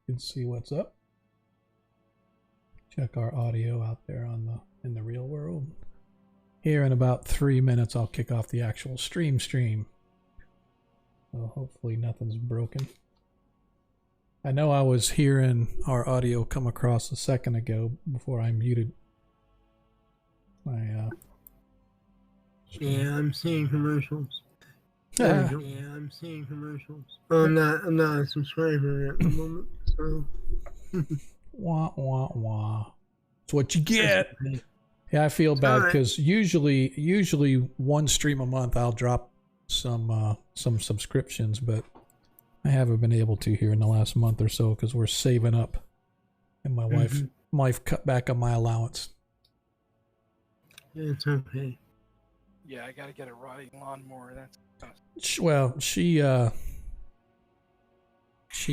can see what's up. Check our audio out there in the real world. Here in about 3 minutes, I'll kick off the actual stream. So hopefully nothing's broken. I know I was hearing our audio come across a second ago before I muted my Yeah, I'm seeing commercials. Yeah, I'm seeing commercials. I'm not a subscriber at the moment, so. wah wah wah. It's what you get. Yeah, I feel bad because usually one stream a month I'll drop some subscriptions, but I haven't been able to here in the last month or so because we're saving up, and my wife cut back on my allowance. It's okay. Yeah, I gotta get a riding lawnmower. That's tough. Well, she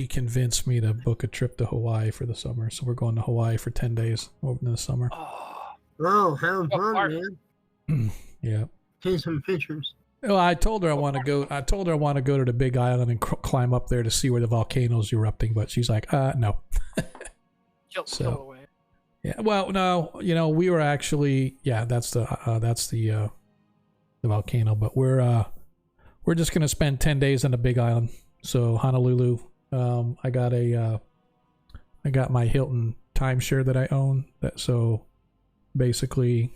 convinced me to book a trip to Hawaii for the summer, so we're going to Hawaii for 10 days over the summer. Oh, have fun, man. Yeah. Take some pictures. Well, I told her I want to go. I told her I want to go to the Big Island and climb up there to see where the volcano's erupting, but she's like, no. Kill away. Yeah. Well, no. We were actually. Yeah, that's the volcano. But we're just gonna spend 10 days on the Big Island. So Honolulu. I got my Hilton timeshare that I own. So basically,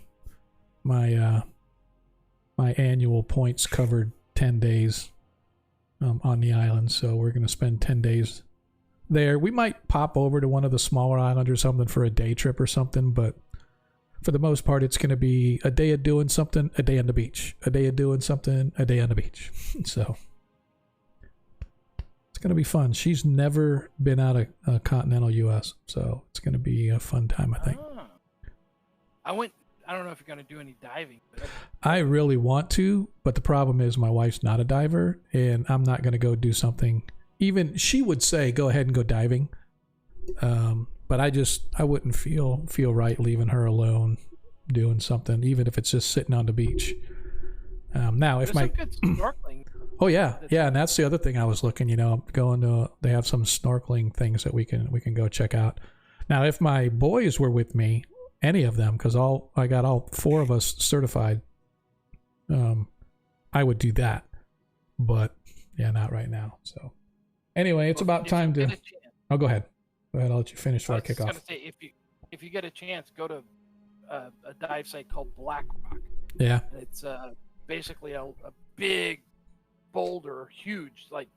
my annual points covered 10 days on the island. So we're gonna spend 10 days there. We might pop over to one of the smaller islands or something for a day trip or something, but for the most part, it's going to be a day of doing something, a day on the beach, a day of doing something, a day on the beach. So it's going to be fun. She's never been out of continental U.S., so it's going to be a fun time, I think. I don't know if you're going to do any diving. I really want to, but the problem is my wife's not a diver, and I'm not going to go do something. Even she would say, go ahead and go diving. But I wouldn't feel right leaving her alone doing something, even if it's just sitting on the beach. Now, if There's some good snorkeling. Oh yeah, and that's the other thing I was looking. Going to. They have some snorkeling things that we can go check out. Now, if my boys were with me, any of them, because I got all 4 of us certified, I would do that. But yeah, not right now. So anyway, it's about time to. Oh, go ahead. Go ahead. I'll let you finish before I kick off. I was just gonna say, if you get a chance, go to a dive site called Black Rock. Yeah. It's basically a big boulder, huge, like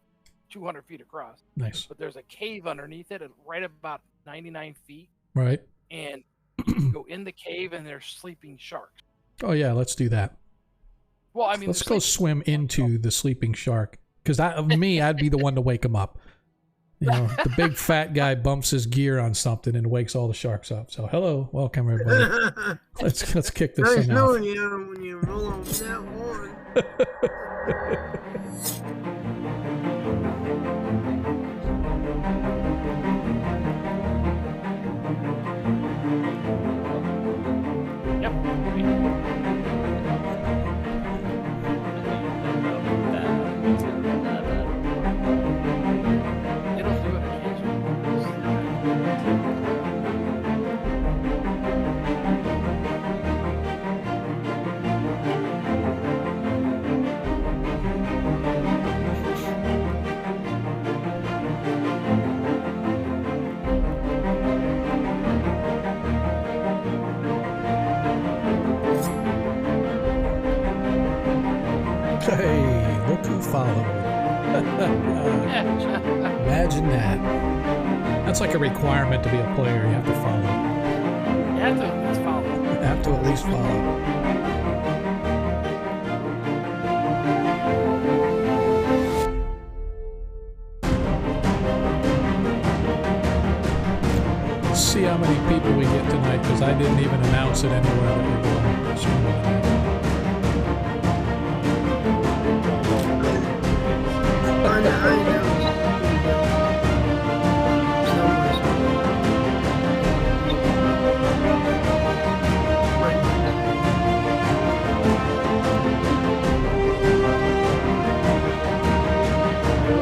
200 feet across. Nice. But there's a cave underneath it, at right about 99 feet. Right. And you go in the cave, and there's sleeping sharks. Oh yeah, let's do that. Well, I mean, let's go swim into the sleeping shark. Because I'd be the one to wake him up. The big fat guy bumps his gear on something and wakes all the sharks up. So hello, welcome everybody. Let's kick this thing off. Nice knowing when you roll on that one. Hey, look who followed. Imagine that. That's like a requirement to be a player. You have to follow. You have to at least follow. You have to at least follow. Let's see how many people we get tonight, because I didn't even announce it anywhere that we're doing it. I know.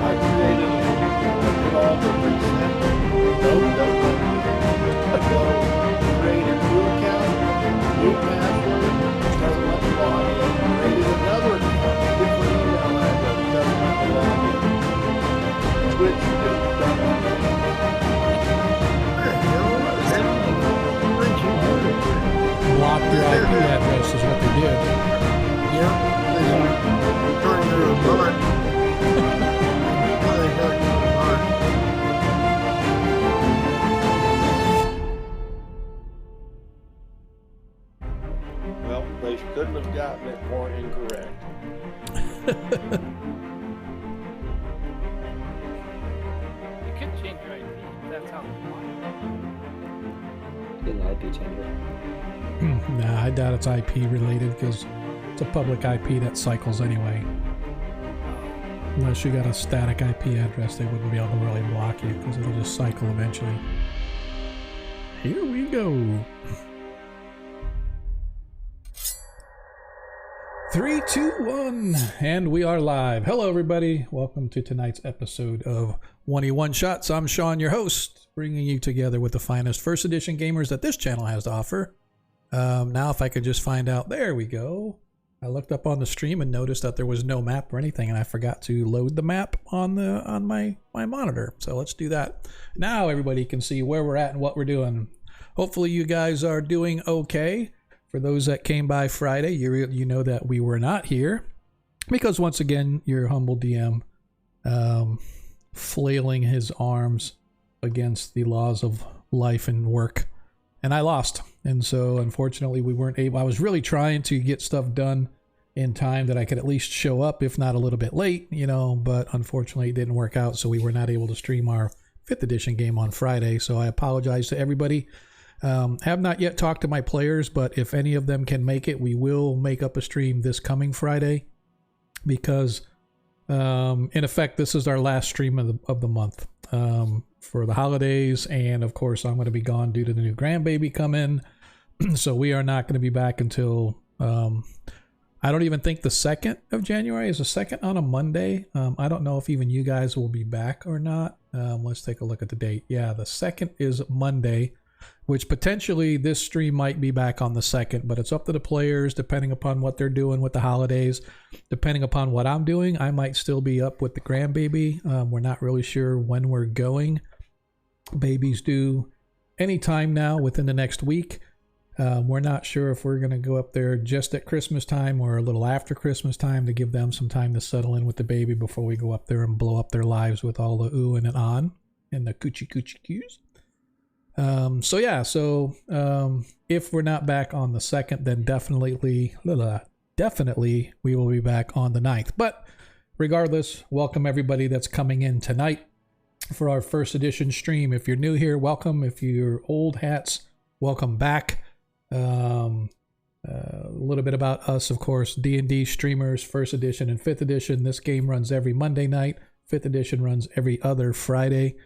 I created it all for reset. Block your IP address is what they did. Yep. Thought you were a bot. They thought you were a bot. Well, they couldn't have gotten it more incorrect. You could change your IP. That's how they want Get an IP changer. Nah, I doubt it's IP related because it's a public IP that cycles anyway. Unless you got a static IP address, they wouldn't be able to really block you because it'll just cycle eventually. Here we go. 3, 2, 1, and we are live. Hello, everybody. Welcome to tonight's episode of 1E1 Shots. I'm Sean, your host, bringing you together with the finest first edition gamers that this channel has to offer. Now, if I could just find out, there we go. I looked up on the stream and noticed that there was no map or anything, and I forgot to load the map on my monitor. So let's do that. Now everybody can see where we're at and what we're doing. Hopefully you guys are doing okay. For those that came by Friday, you know that we were not here because once again, your humble DM flailing his arms against the laws of life and work, and I lost. And so unfortunately we weren't able. I was really trying to get stuff done in time that I could at least show up, if not a little bit late, you know, but unfortunately it didn't work out, so we were not able to stream our 5th edition game on Friday. So I apologize to everybody. Have not yet talked to my players, but if any of them can make it, we will make up a stream this coming Friday because in effect this is our last stream of the month for the holidays, and of course I'm going to be gone due to the new grandbaby coming. So we are not going to be back until I don't even think the 2nd of January is the 2nd on a Monday. I don't know if even you guys will be back or not. Let's take a look at the date. Yeah, the 2nd is Monday, which potentially this stream might be back on the 2nd, but it's up to the players depending upon what they're doing with the holidays. Depending upon what I'm doing, I might still be up with the grandbaby. We're not really sure when we're going. Babies due anytime now within the next week. We're not sure if we're going to go up there just at Christmas time or a little after Christmas time to give them some time to settle in with the baby before we go up there and blow up their lives with all the ooh and an on and the coochie coochie cues. So if we're not back on the 2nd, then definitely we will be back on the 9th. But regardless, welcome everybody that's coming in tonight for our 1st edition stream. If you're new here, welcome. If you're old hats, welcome back. A little bit about us, of course, D&D streamers, 1st edition and 5th edition. This game runs every Monday night. 5th edition runs every other Friday.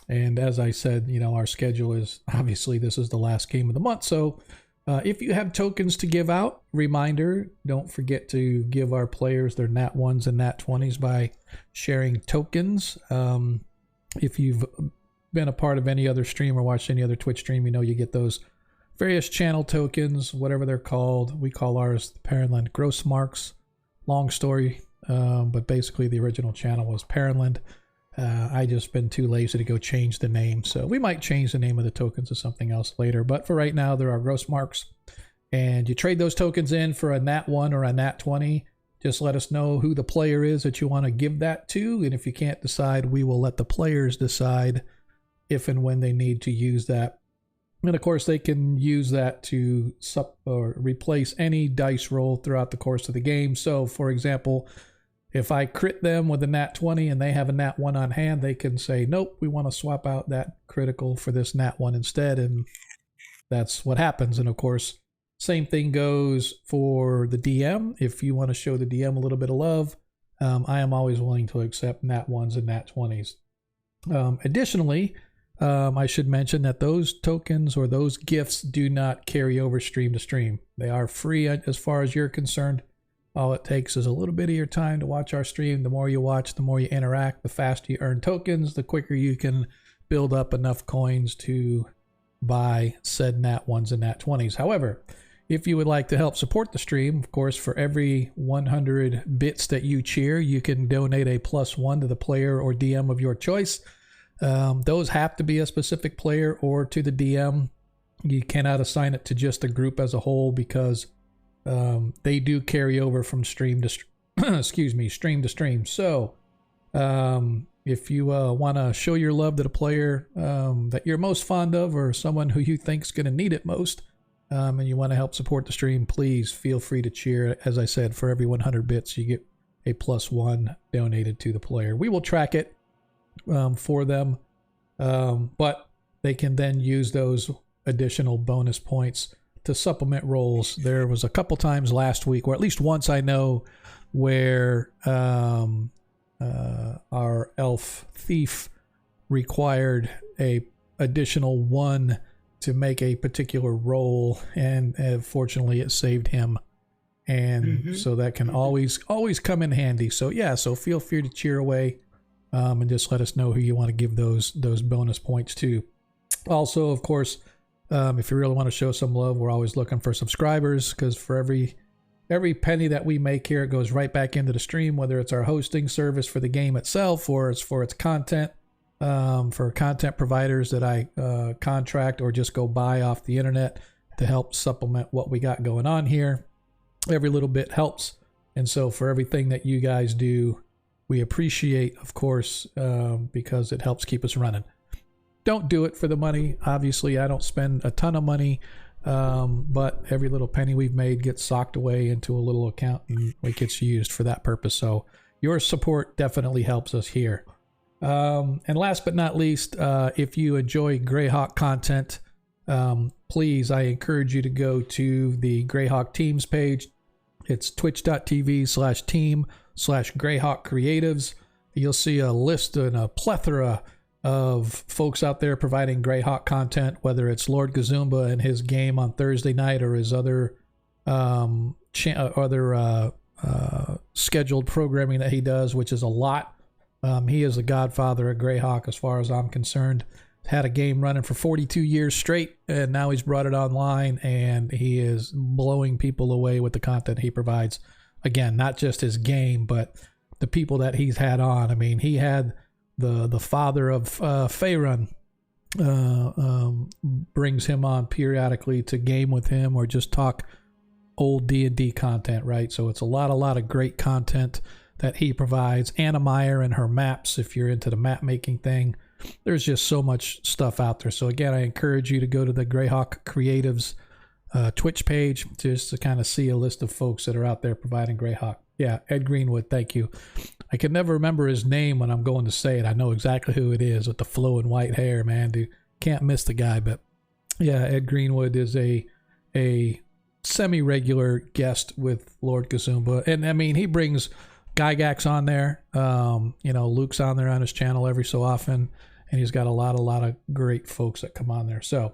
And as I said, you know, our schedule is obviously this is the last game of the month. So if you have tokens to give out, reminder, don't forget to give our players their Nat 1s and Nat 20s by sharing tokens. If you've been a part of any other stream or watched any other Twitch stream, you know you get those various channel tokens, whatever they're called. We call ours the Parentland Gross Marks. Long story, but basically the original channel was Parentland. I just been too lazy to go change the name, so we might change the name of the tokens to something else later. But for right now, there are gross marks, and you trade those tokens in for a Nat 1 or a Nat 20. Just let us know who the player is that you want to give that to, and if you can't decide, we will let the players decide if and when they need to use that. And of course, they can use that to replace any dice roll throughout the course of the game. So, for example, if I crit them with a Nat 20 and they have a Nat 1 on hand, they can say, nope, we want to swap out that critical for this Nat 1 instead. And that's what happens. And of course, same thing goes for the DM. If you want to show the DM a little bit of love, I am always willing to accept Nat 1s and Nat 20s. Additionally, I should mention that those tokens or those gifts do not carry over stream to stream. They are free as far as you're concerned. All it takes is a little bit of your time to watch our stream. The more you watch, the more you interact, the faster you earn tokens, the quicker you can build up enough coins to buy said Nat 1s and Nat 20s. However, if you would like to help support the stream, of course, for every 100 bits that you cheer, you can donate a +1 to the player or DM of your choice. Those have to be a specific player or to the DM. You cannot assign it to just the group as a whole because they do carry over from stream to stream to stream. So if you want to show your love to the player that you're most fond of or someone who you think's going to need it most, and you want to help support the stream, please feel free to cheer. As I said, for every 100 bits, you get a +1 donated to the player. We will track it for them, but they can then use those additional bonus points to supplement rolls. There was a couple times last week, or at least once I know, where our elf thief required a additional 1 to make a particular roll, and fortunately it saved him, and so that can always come in handy. So yeah, so feel free to cheer away, and just let us know who you want to give those bonus points to. Also, of course, if you really want to show some love, we're always looking for subscribers, because for every penny that we make here, it goes right back into the stream, whether it's our hosting service for the game itself or it's for its content, for content providers that I contract or just go buy off the internet to help supplement what we got going on here. Every little bit helps. And so for everything that you guys do, we appreciate, of course, because it helps keep us running. Don't do it for the money. Obviously, I don't spend a ton of money, but every little penny we've made gets socked away into a little account and it gets used for that purpose. So your support definitely helps us here. And last but not least, if you enjoy Greyhawk content, please, I encourage you to go to the Greyhawk Teams page. It's twitch.tv/team/Greyhawk Creatives. You'll see a list and a plethora of folks out there providing Greyhawk content, whether it's Lord Gazumba and his game on Thursday night or his other scheduled programming that he does, which is a lot. He is the godfather of Greyhawk as far as I'm concerned. Had a game running for 42 years straight, and now he's brought it online, and he is blowing people away with the content he provides. Again, not just his game, but the people that he's had on. I mean, he had the father of Faerun brings him on periodically to game with him or just talk old D&D content, right? So it's a lot of great content that he provides. Anna Meyer and her maps, if you're into the map making thing. There's just so much stuff out there. So again, I encourage you to go to the Greyhawk Creatives Twitch page just to kind of see a list of folks that are out there providing Greyhawk. Yeah, Ed Greenwood, thank you. I can never remember his name when I'm going to say it. I know exactly who it is with the flowing white hair, man. Dude, can't miss the guy. But yeah, Ed Greenwood is a semi-regular guest with Lord Gazumba. And I mean, he brings Gygax on there. Luke's on there on his channel every so often. And he's got a lot of great folks that come on there. So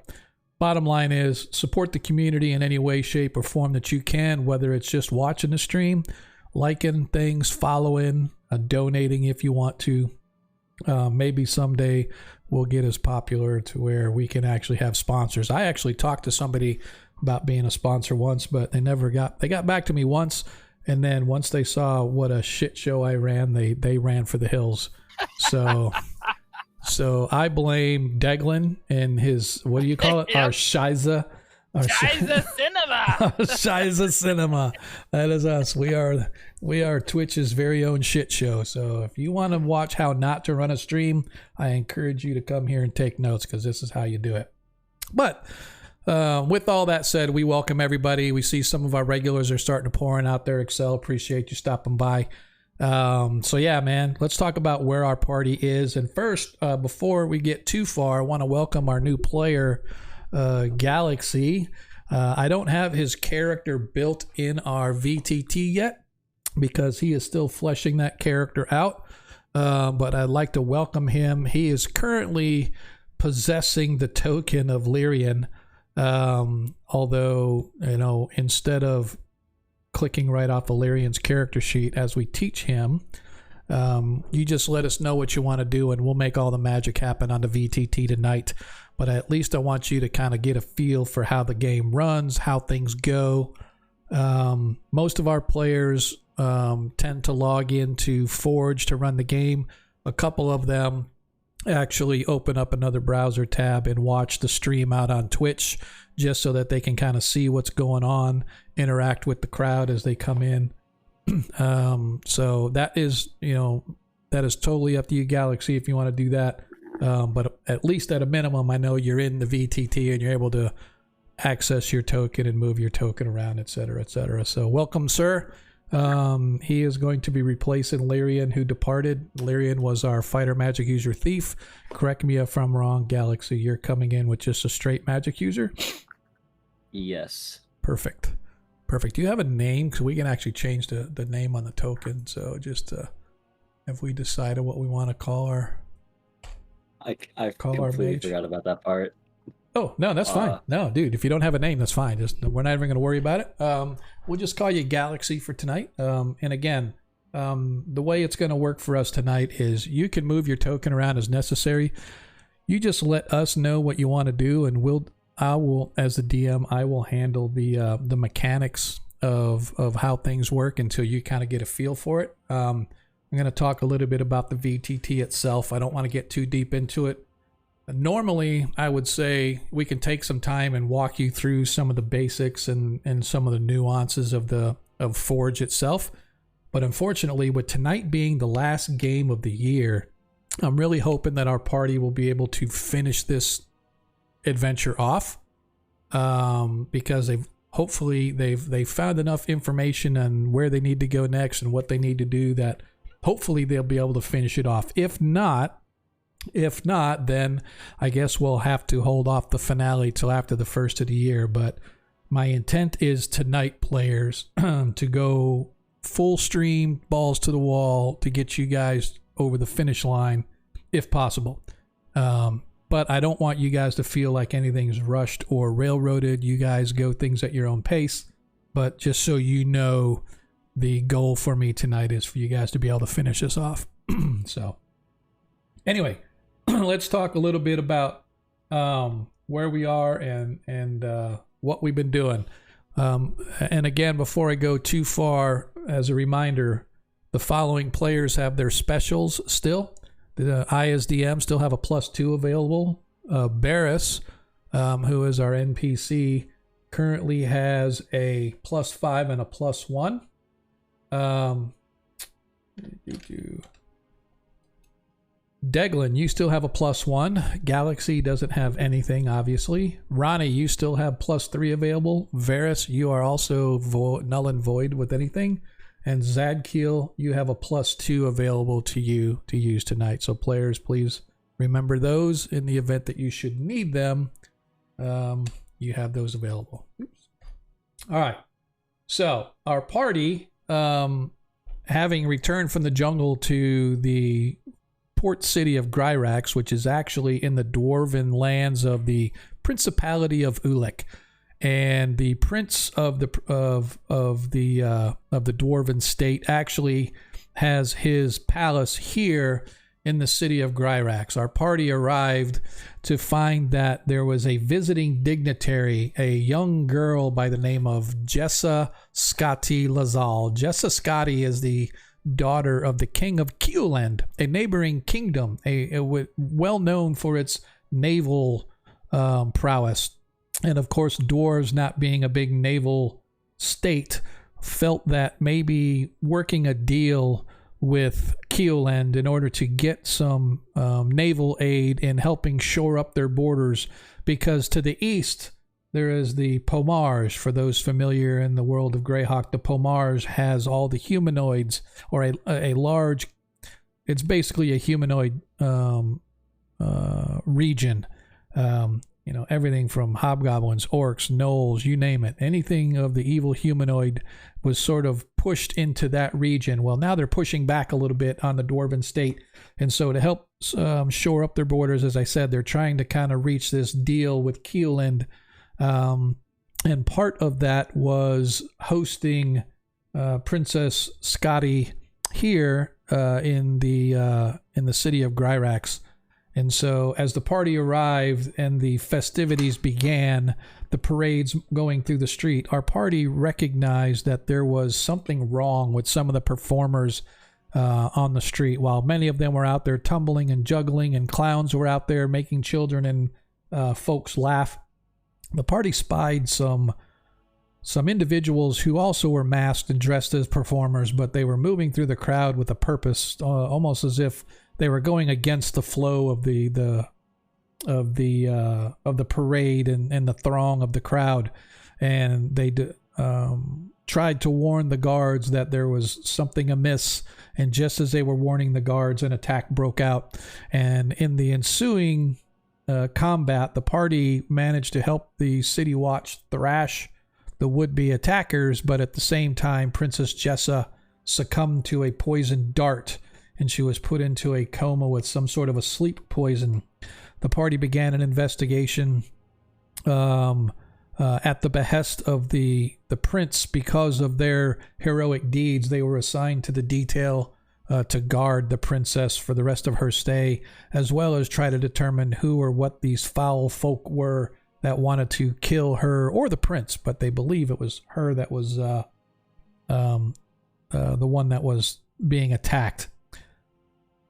bottom line is support the community in any way, shape, or form that you can, whether it's just watching the stream, liking things, following, donating if you want to. Maybe someday we'll get as popular to where we can actually have sponsors. I actually talked to somebody about being a sponsor once, but they got back to me once, and then once they saw what a shit show I ran, they ran for the hills. So I blame Deglin and his, what do you call it? Yep. Our Shiza. Shiza Cinema. Shiza Cinema. That is us. We are Twitch's very own shit show. So if you want to watch how not to run a stream, I encourage you to come here and take notes, because this is how you do it. But with all that said, we welcome everybody. We see some of our regulars are starting to pour in out there. Excel, appreciate you stopping by. So yeah, man, let's talk about where our party is. And first, before we get too far, I want to welcome our new player, Galaxy. I don't have his character built in our VTT yet because he is still fleshing that character out. But I'd like to welcome him. He is currently possessing the token of Lyrian. Although, instead of clicking right off Valerian's character sheet as we teach him, You just let us know what you want to do, and we'll make all the magic happen on the VTT tonight. But at least I want you to kind of get a feel for how the game runs, how things go. Most of our players tend to log into Forge to run the game. A couple of them actually open up another browser tab and watch the stream out on Twitch, just so that they can kind of see what's going on, interact with the crowd as they come in. So that is totally up to you, Galaxy, if you want to do that. But at least at a minimum, I know you're in the VTT and you're able to access your token and move your token around, etc., etc. So welcome, sir. He is going to be replacing Lyrian, who departed. Lyrian was our fighter magic user thief. Correct me if I'm wrong, Galaxy. You're coming in with just a straight magic user? Yes. Perfect. Do you have a name? Because we can actually change the name on the token. So just have we decided what we want to call our... I completely forgot about that part. Oh, no, that's fine. No, dude, if you don't have a name, that's fine. We're not even going to worry about it. We'll just call you Galaxy for tonight. And again, the way it's going to work for us tonight is you can move your token around as necessary. You just let us know what you want to do, and I will, as the DM, I will handle the mechanics of how things work until you kind of get a feel for it. I'm going to talk a little bit about the VTT itself. I don't want to get too deep into it. Normally, I would say we can take some time and walk you through some of the basics and some of the nuances of Forge itself. But unfortunately, with tonight being the last game of the year, I'm really hoping that our party will be able to finish this adventure off, because they've found enough information on where they need to go next and what they need to do that hopefully they'll be able to finish it off. If not, then I guess we'll have to hold off the finale till after the first of the year. But my intent is tonight, players, to go full stream, balls to the wall, to get you guys over the finish line, if possible. But I don't want you guys to feel like anything's rushed or railroaded. You guys go things at your own pace. But just so you know, the goal for me tonight is for you guys to be able to finish this off. So anyway, let's talk a little bit about where we are and what we've been doing. And again, before I go too far, as a reminder, the following players have their specials still. The ISDM still have a +2 available. Barris, who is our NPC, currently has a +5 and a +1. Deglin, you still have a +1. Galaxy doesn't have anything, obviously. Ronnie, you still have +3 available. Varys, you are also null and void with anything. And Zadkiel, you have a +2 available to you to use tonight. So players, please remember those in the event that you should need them. You have those available. Oops. All right. So our party, having returned from the jungle to the port city of Gryrax, which is actually in the dwarven lands of the Principality of Ulick, and the prince of the dwarven state actually has his palace here in the city of Gryrax. Our party arrived to find that there was a visiting dignitary, a young girl by the name of Jessa Scotti Lazal. Jessa Scotti is the daughter of the king of Keoland, a neighboring kingdom, well known for its naval prowess. And of course, dwarves, not being a big naval state, felt that maybe working a deal with Keoland in order to get some naval aid in helping shore up their borders, because to the east there is the Pomars. For those familiar in the world of Greyhawk, the Pomars has all the humanoids, or a large, it's basically a humanoid region. You know, everything from hobgoblins, orcs, gnolls, you name it. Anything of the evil humanoid was sort of pushed into that region. Well, now they're pushing back a little bit on the dwarven state. And so to help shore up their borders, as I said, they're trying to kind of reach this deal with Keoland. And part of that was hosting Princess Scotty here in the city of Gryrax. And so as the party arrived and the festivities began, the parades going through the street, our party recognized that there was something wrong with some of the performers on the street. While many of them were out there tumbling and juggling, and clowns were out there making children and folks laugh, the party spied some individuals who also were masked and dressed as performers, but they were moving through the crowd with a purpose, almost as if they were going against the flow of the parade and the throng of the crowd, and they tried to warn the guards that there was something amiss. And just as they were warning the guards, an attack broke out, and in the ensuing combat, the party managed to help the city watch thrash the would-be attackers, but at the same time, Princess Jessa succumbed to a poisoned dart, and she was put into a coma with some sort of a sleep poison. The party began an investigation at the behest of the prince. Because of their heroic deeds, they were assigned to the detail to guard the princess for the rest of her stay, as well as try to determine who or what these foul folk were that wanted to kill her or the prince, but they believe it was her that was the one that was being attacked.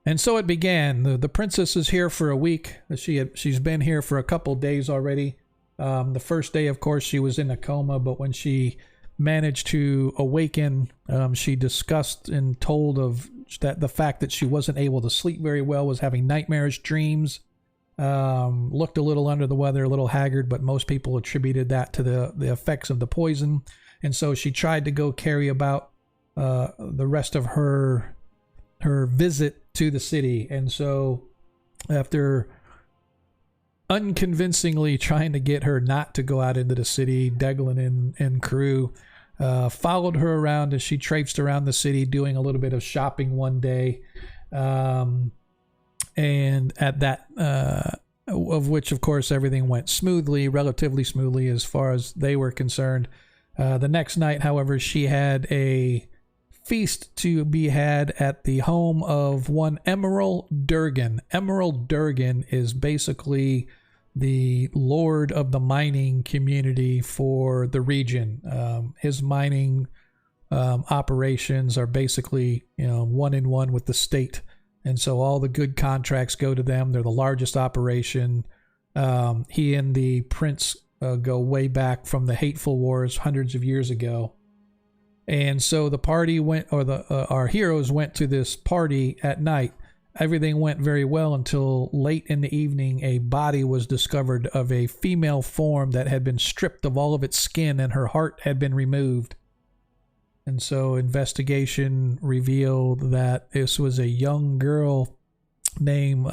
And so it began. The princess is here for a week. She's been here for a couple days already. The first day, of course, she was in a coma, but when she managed to awaken, she discussed and told of that the fact that she wasn't able to sleep very well, was having nightmarish dreams, looked a little under the weather, a little haggard, but most people attributed that to the effects of the poison. And so she tried to go carry about the rest of her visit to the city. And so after unconvincingly trying to get her not to go out into the city, Deglin and crew followed her around as she traipsed around the city doing a little bit of shopping one day. And at that, of which, of course, everything went smoothly, relatively smoothly as far as they were concerned. The next night, however, she had a feast to be had at the home of one Emerald Durgan. Emerald Durgan is basically the lord of the mining community for the region. His mining operations are basically, one-in-one with the state. And so all the good contracts go to them. They're the largest operation. He and the prince go way back from the hateful wars hundreds of years ago. And so the party went, or our heroes went to this party at night. Everything went very well until late in the evening, a body was discovered of a female form that had been stripped of all of its skin and her heart had been removed. And so investigation revealed that this was a young girl named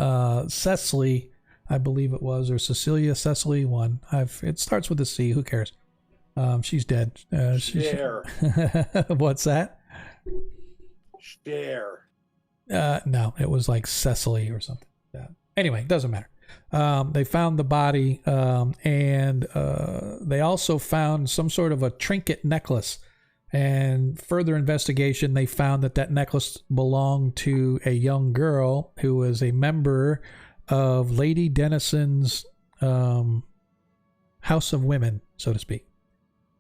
Cecily, I believe it was, or Cecilia, Cecily, one. It starts with a C, who cares? She's dead. Share. What's that? Share. No, it was like Cecily or something like that. Anyway, doesn't matter. They found the body, and they also found some sort of a trinket necklace. And further investigation, they found that necklace belonged to a young girl who was a member of Lady Denison's House of Women, so to speak.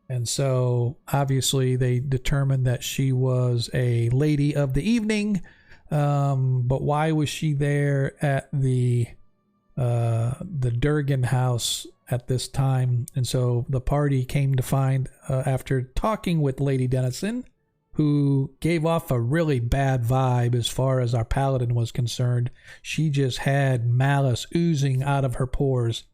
And so obviously they determined that she was a lady of the evening. But why was she there at the Durgan house at this time? And so the party came to find, after talking with Lady Denison, who gave off a really bad vibe as far as our paladin was concerned. She just had malice oozing out of her pores.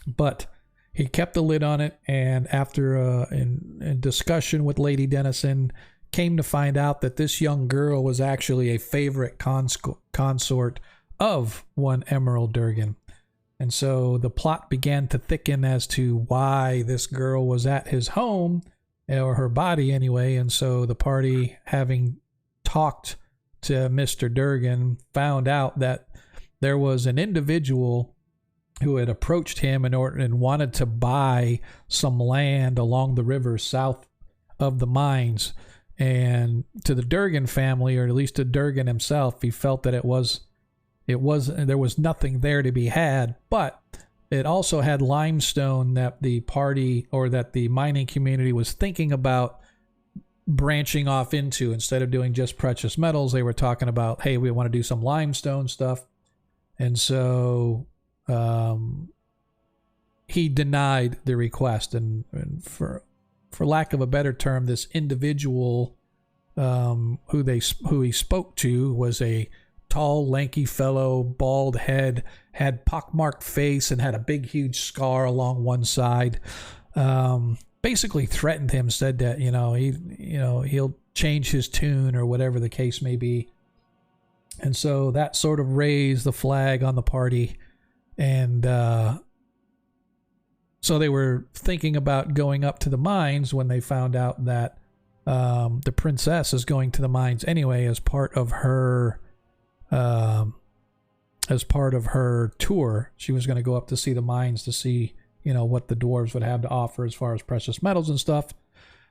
But he kept a lid on it, and after in discussion with Lady Denison, came to find out that this young girl was actually a favorite consort of one Emerald Durgan. And so the plot began to thicken as to why this girl was at his home, or her body anyway. And so the party, having talked to Mr. Durgan, found out that there was an individual who had approached him and wanted to buy some land along the river south of the mines. And to the Durgan family, or at least to Durgan himself, he felt that there was nothing there to be had, but it also had limestone that the party, or that the mining community, was thinking about branching off into. Instead of doing just precious metals, they were talking about, hey, we want to do some limestone stuff. And so he denied the request, and for lack of a better term, this individual who he spoke to was a tall, lanky fellow, bald head, had pockmarked face, and had a big, huge scar along one side. Basically threatened him, said that he'll change his tune, or whatever the case may be. And so that sort of raised the flag on the party, and so they were thinking about going up to the mines when they found out that the princess is going to the mines anyway as part of her tour. She was going to go up to see the mines to see, what the dwarves would have to offer as far as precious metals and stuff.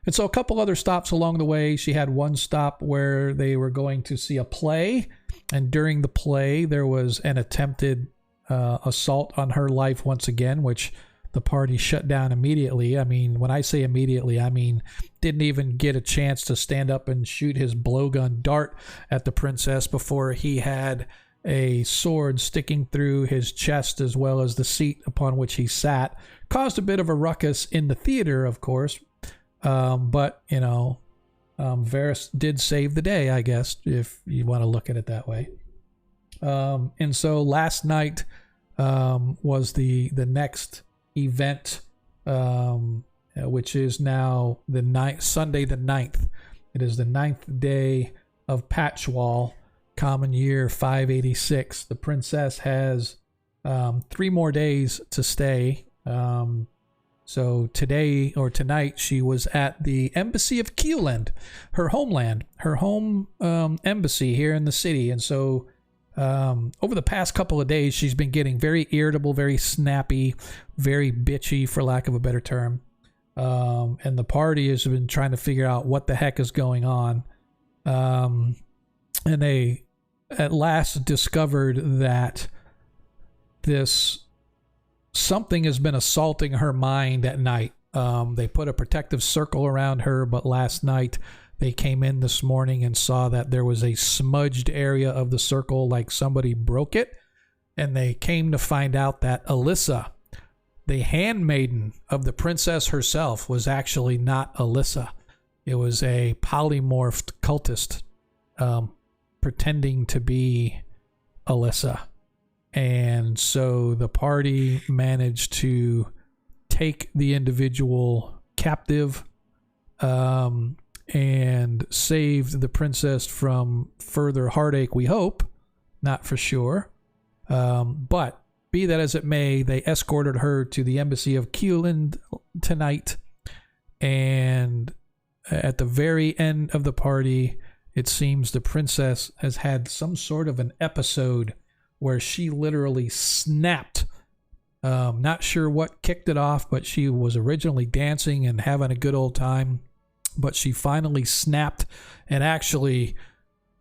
And so a couple other stops along the way. She had one stop where they were going to see a play, and during the play there was an attempted assault on her life once again, which the party shut down immediately. I mean, when I say immediately, I mean didn't even get a chance to stand up and shoot his blowgun dart at the princess before he had a sword sticking through his chest, as well as the seat upon which he sat. Caused a bit of a ruckus in the theater, of course, but Varys did save the day, I guess, if you want to look at it that way. And so last night was the next event, which is now Sunday the 9th. It is the 9th day of Patchwall, common year 586. The princess has 3 more days to stay. So today or tonight, she was at the embassy of Keeland, her homeland, her home embassy here in the city. And so over the past couple of days, she's been getting very irritable, very snappy, very bitchy, for lack of a better term. And the party has been trying to figure out what the heck is going on. And they at last discovered that something has been assaulting her mind at night. They put a protective circle around her, but last night they came in this morning and saw that there was a smudged area of the circle, like somebody broke it. And they came to find out that Alyssa, the handmaiden of the princess herself, was actually not Alyssa. It was a polymorphed cultist pretending to be Alyssa. And so the party managed to take the individual captive and saved the princess from further heartache, we hope. Not for sure. But be that as it may, they escorted her to the embassy of Keeland tonight. And at the very end of the party, it seems the princess has had some sort of an episode where she literally snapped. Not sure what kicked it off, but she was originally dancing and having a good old time. But she finally snapped and actually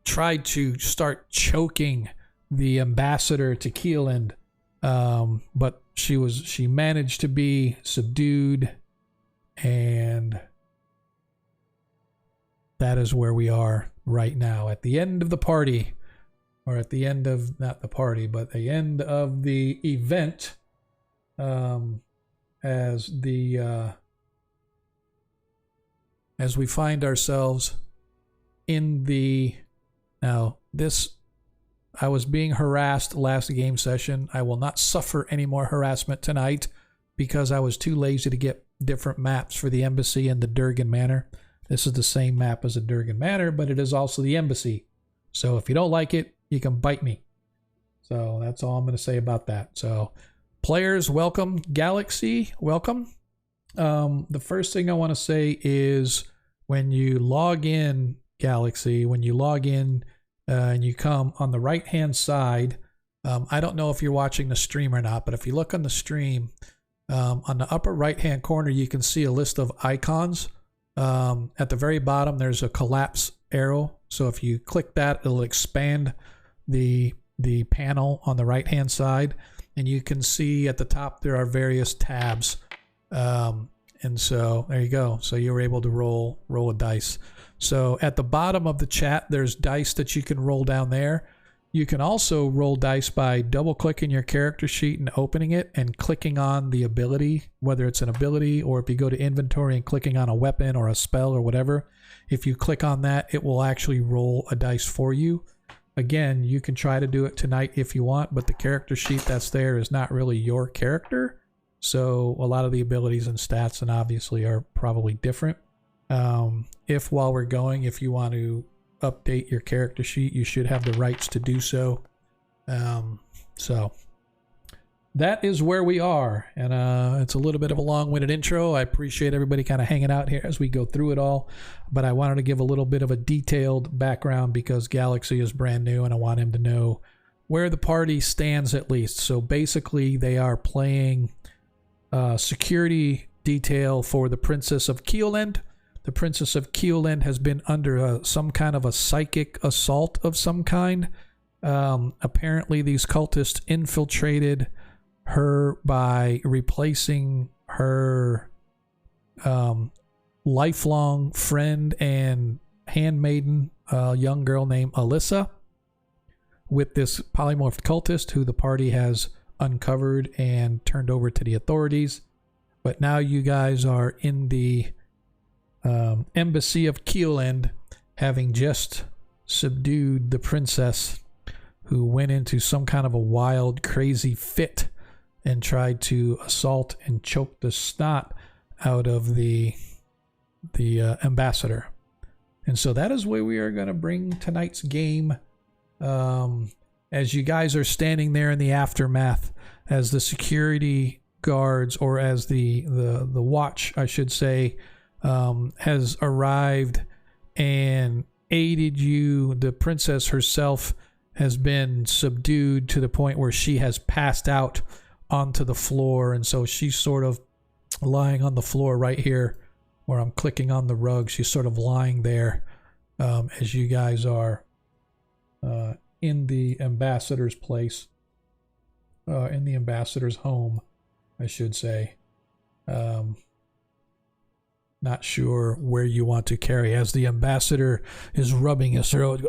tried to start choking the ambassador to Keeland. But she managed to be subdued, and that is where we are right now at the end of the party. Or at the end of, not the party, but the end of the event, as we find ourselves in I was being harassed last game session. I will not suffer any more harassment tonight because I was too lazy to get different maps for the embassy and the Durgan Manor. This is the same map as the Durgan Manor, but it is also the embassy. So if you don't like it, you can bite me. So that's all I'm going to say about that. So players, welcome. Galaxy, welcome. The first thing I want to say is when you log in, Galaxy, when you log in and you come on the right-hand side, I don't know if you're watching the stream or not, but if you look on the stream, on the upper right-hand corner, you can see a list of icons. At the very bottom, there's a collapse arrow. So if you click that, it'll expand the panel on the right-hand side. And you can see at the top there are various tabs. And so there you go. So you were able to roll a dice. So at the bottom of the chat, there's dice that you can roll down there. You can also roll dice by double-clicking your character sheet and opening it and clicking on the ability, whether it's an ability or if you go to inventory and clicking on a weapon or a spell or whatever. If you click on that, it will actually roll a dice for you. Again, you can try to do it tonight if you want, but the character sheet that's there is not really your character. So a lot of the abilities and stats and obviously are probably different. If while we're going, if you want to update your character sheet, you should have the rights to do so. So that is where we are. And it's a little bit of a long-winded intro. I appreciate everybody kind of hanging out here as we go through it all. But I wanted to give a little bit of a detailed background because Galaxy is brand new and I want him to know where the party stands at least. So basically they are playing security detail for the Princess of Keelend. The Princess of Keelend has been under some kind of a psychic assault of some kind. Apparently these cultists infiltrated her by replacing her lifelong friend and handmaiden, a young girl named Alyssa, with this polymorphed cultist who the party has uncovered and turned over to the authorities. But now you guys are in the embassy of Keelend, having just subdued the princess who went into some kind of a wild, crazy fit and tried to assault and choke the snot out of the ambassador. And so that is where we are going to bring tonight's game. As you guys are standing there in the aftermath, as the security guards, or as the watch, I should say, has arrived and aided you, the princess herself has been subdued to the point where she has passed out onto the floor, and so she's sort of lying on the floor right here where I'm clicking on the rug. She's sort of lying there as you guys are in the ambassador's place, in the ambassador's home, I should say. Not sure where you want to carry, as the ambassador is rubbing his throat.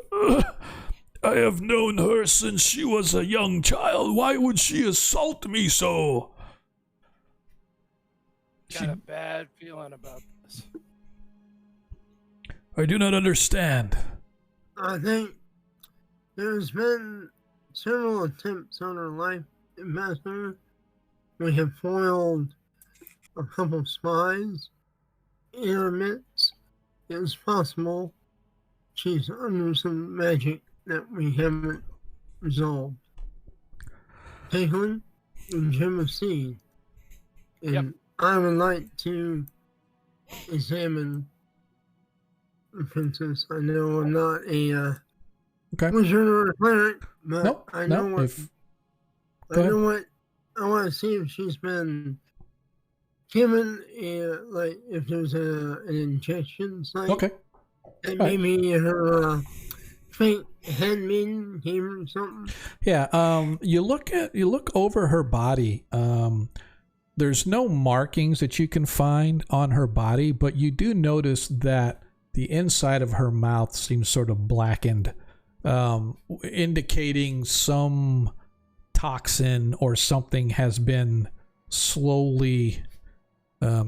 I have known her since she was a young child. Why would she assault me so? Got a bad feeling about this. I do not understand. I think there's been several attempts on her life, Ambassador. We have foiled a couple spies in our midst. It's possible she's under some magic that we haven't resolved. Caitlin and Gem of Seed. And Yep. I would like to examine the princess. I know I'm not a Okay. wizard or a cleric, but Nope. I know what Go ahead. I want to see if she's been given like if there's an injection site. Okay. And Right. maybe her fake handmaiden came or something. Yeah. You look over her body. There's no markings that you can find on her body, but you do notice that the inside of her mouth seems sort of blackened, indicating some toxin or something has been slowly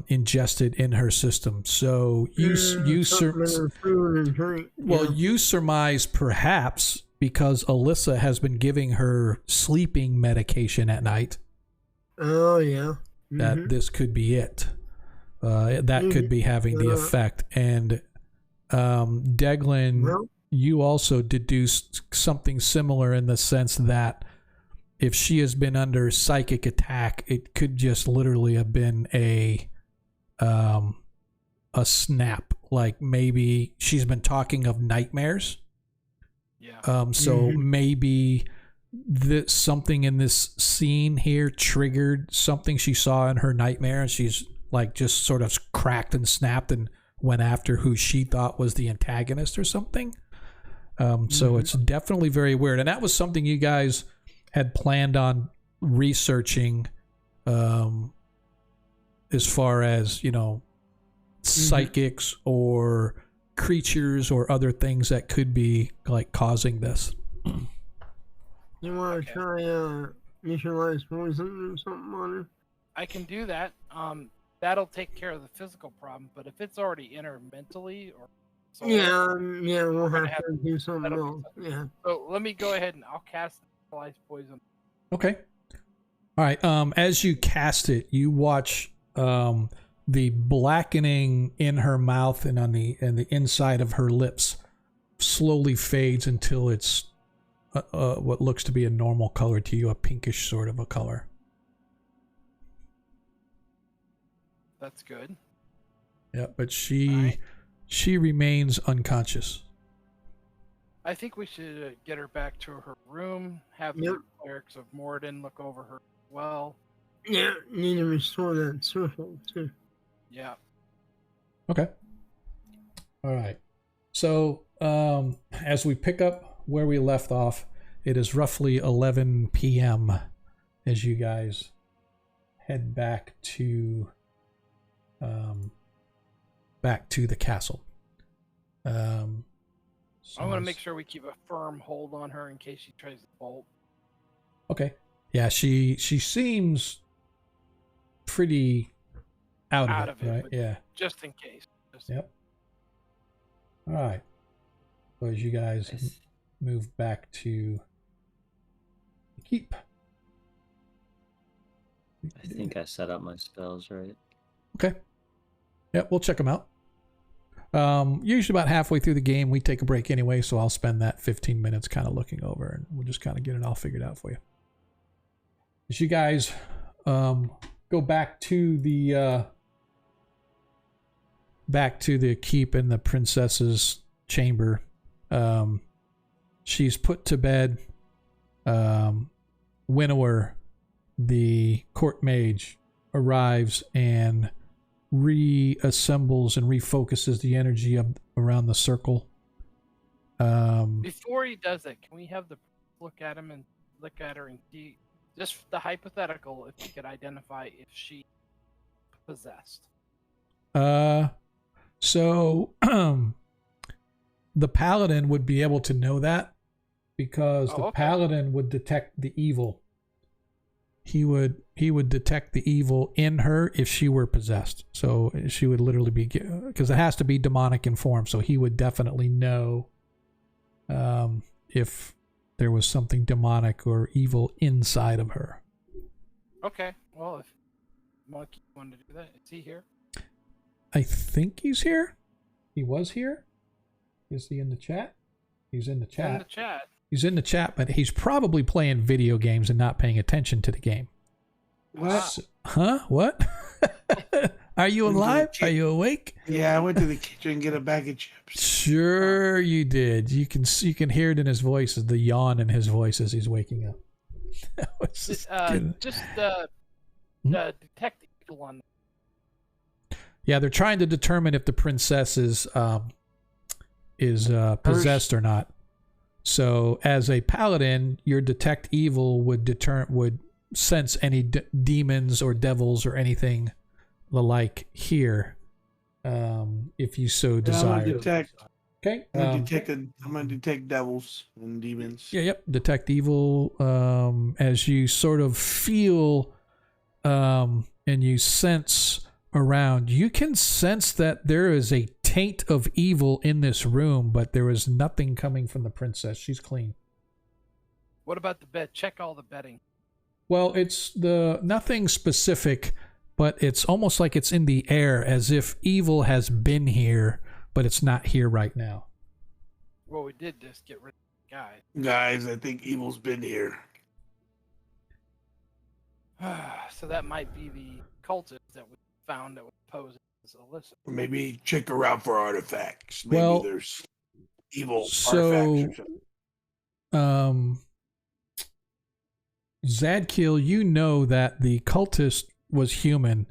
ingested in her system. So you food and drink. you surmise perhaps because Alyssa has been giving her sleeping medication at night. Oh yeah. That this could be it. That could be having the effect. And Deglin, Well, you also deduced something similar in the sense that if she has been under psychic attack, it could just literally have been a snap. Like maybe she's been talking of nightmares. Yeah. So maybe something in this scene here triggered something she saw in her nightmare, and she's like just sort of cracked and snapped and went after who she thought was the antagonist or something. So it's definitely very weird. And that was something you guys had planned on researching as far as, psychics or creatures or other things that could be like causing this. You want to try neutralize poison or something on her? I can do that. That'll take care of the physical problem, but if it's already in her mentally or we'll have to do something else. Yeah. So let me go ahead and I'll cast neutralize poison. Okay. All right. As you cast it, you watch the blackening in her mouth and on the inside of her lips slowly fades until it's what looks to be a normal color to you, a pinkish sort of a color. That's good. Yeah, but she remains unconscious. I think we should get her back to her room, have the clerics of Morden look over her as well. Yeah, need to restore that circle too. Yeah. Okay. All right. So as we pick up where we left off, it is roughly 11 p.m. as you guys head back to the castle. I want to make sure we keep a firm hold on her in case she tries to bolt. Okay. Yeah, she seems pretty out of it, right? Yeah. Just in case. Yep. All right. So as you guys move back to the keep. I think I set up my spells right. Okay. Yeah, we'll check them out. Usually about halfway through the game, we take a break anyway, so I'll spend that 15 minutes kind of looking over, and we'll just kind of get it all figured out for you. As you guys go back to the keep in the princess's chamber, she's put to bed. Winnower, the court mage, arrives and reassembles and refocuses the energy up around the circle. Before he does that, can we have the look at him and look at her and see just the hypothetical if he could identify if she possessed? So the paladin would be able to know that because the paladin would detect the evil. He would detect the evil in her if she were possessed. So she would literally be, because it has to be demonic in form. So he would definitely know if there was something demonic or evil inside of her. Okay. Well, if Monkey wanted to do that, is he here? I think he's here. He was here. Is he in the chat? He's in the chat. In the chat. He's in the chat, but he's probably playing video games and not paying attention to the game. What? Huh? What? Are you alive? Are you awake? Yeah, I went to the kitchen and get a bag of chips. Sure you did. You can hear it in his voice, the yawn in his voice as he's waking up. Detect evil on. Yeah, they're trying to determine if the princess is possessed or not. So, as a paladin, your detect evil would sense any demons or devils or anything the like here, if you so desire. Okay. I'm gonna detect devils and demons. Yeah. Yep. Detect evil. As you sort of feel, and you sense around, you can sense that there is a taint of evil in this room, but there is nothing coming from the princess. She's clean. What about the bed? Check all the bedding. Well, it's nothing specific, but it's almost like it's in the air, as if evil has been here, but it's not here right now. Well, we did just get rid of the guy. Guys, I think evil's been here. So that might be the cultist that we found that was posing as Alyssa. Or maybe check around for artifacts. Maybe there's evil artifacts or something. Zadkiel, you know that the cultist was human,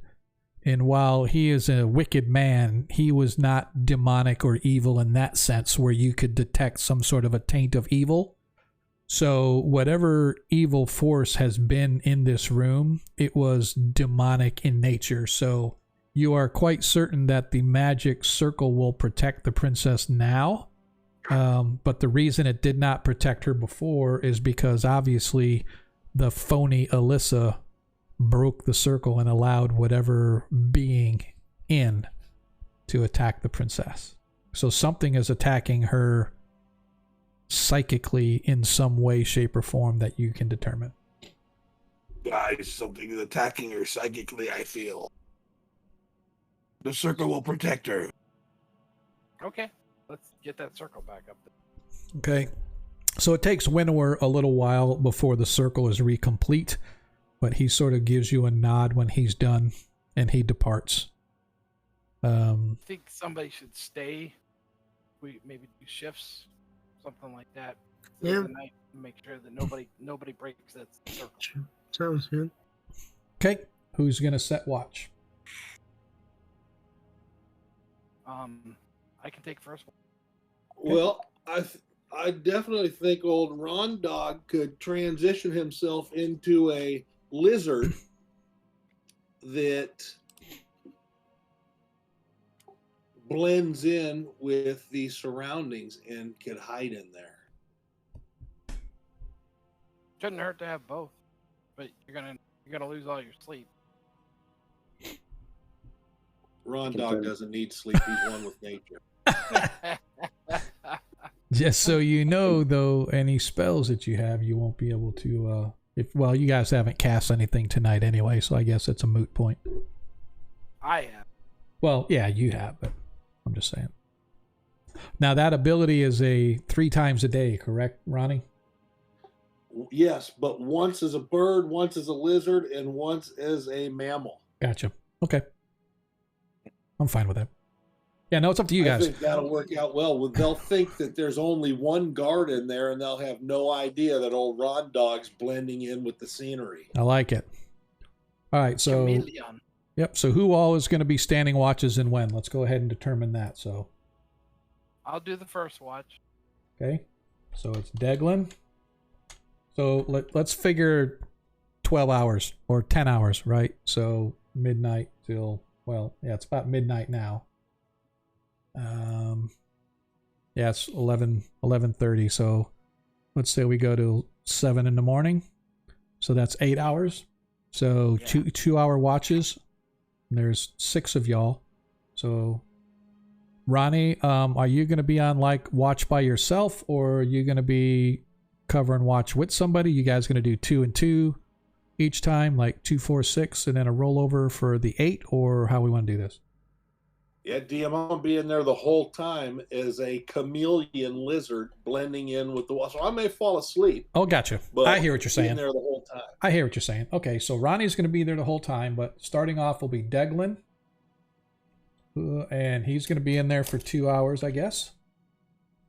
And while he is a wicked man, he was not demonic or evil in that sense where you could detect some sort of a taint of evil. So whatever evil force has been in this room, it was demonic in nature. So you are quite certain that the magic circle will protect the princess now. But the reason it did not protect her before is because obviously the phony Alyssa broke the circle and allowed whatever being in to attack the princess. So something is attacking her psychically in some way, shape, or form that you can determine. Guys, something is attacking her psychically, I feel. The circle will protect her. Okay, let's get that circle back up there. Okay. So it takes Winnower a little while before the circle is recomplete, but he sort of gives you a nod when he's done, and he departs. I think somebody should stay. We maybe do shifts, something like that. Yeah. The night, make sure that nobody breaks that circle. Sounds good. Okay. Who's going to set watch? I can take first one. Well, I definitely think old Ron Dog could transition himself into a lizard that blends in with the surroundings and could hide in there. Shouldn't hurt to have both, but you're gonna lose all your sleep. Ron Dog doesn't need sleep. He's one with nature. Just so you know, though, any spells that you have, you won't be able to. Well, you guys haven't cast anything tonight anyway, so I guess it's a moot point. I have. Well, yeah, you have, but I'm just saying. Now that ability is a 3 times a day, correct, Ronnie? Yes, but once as a bird, once as a lizard, and once as a mammal. Gotcha. Okay. I'm fine with that. Yeah, no, it's up to you guys. I think that'll work out well. They'll think that there's only one guard in there, and they'll have no idea that old Ron Dog's blending in with the scenery. I like it. All right, so Chameleon. Yep. So who all is going to be standing watches and when? Let's go ahead and determine that. So I'll do the first watch. okay, so it's Deglin. So let's figure 12 hours or 10 hours, right? So midnight till, well, yeah, it's about midnight now. Yeah, it's 11:30. So let's say we go to 7 in the morning. So that's 8 hours. So yeah. 2-hour watches. And there's 6 of y'all. So Ronnie, are you going to be on like watch by yourself, or are you going to be covering watch with somebody? You guys going to do 2 and 2 each time, like 2, 4, 6, and then a rollover for the 8, or how we want to do this? Yeah, DM, I'm going to be in there the whole time as a chameleon lizard blending in with the wall. So I may fall asleep. Oh, gotcha. I hear what you're saying. In there the whole time. I hear what you're saying. Okay, so Ronnie's going to be there the whole time, but starting off will be Deglin. And he's going to be in there for 2 hours, I guess.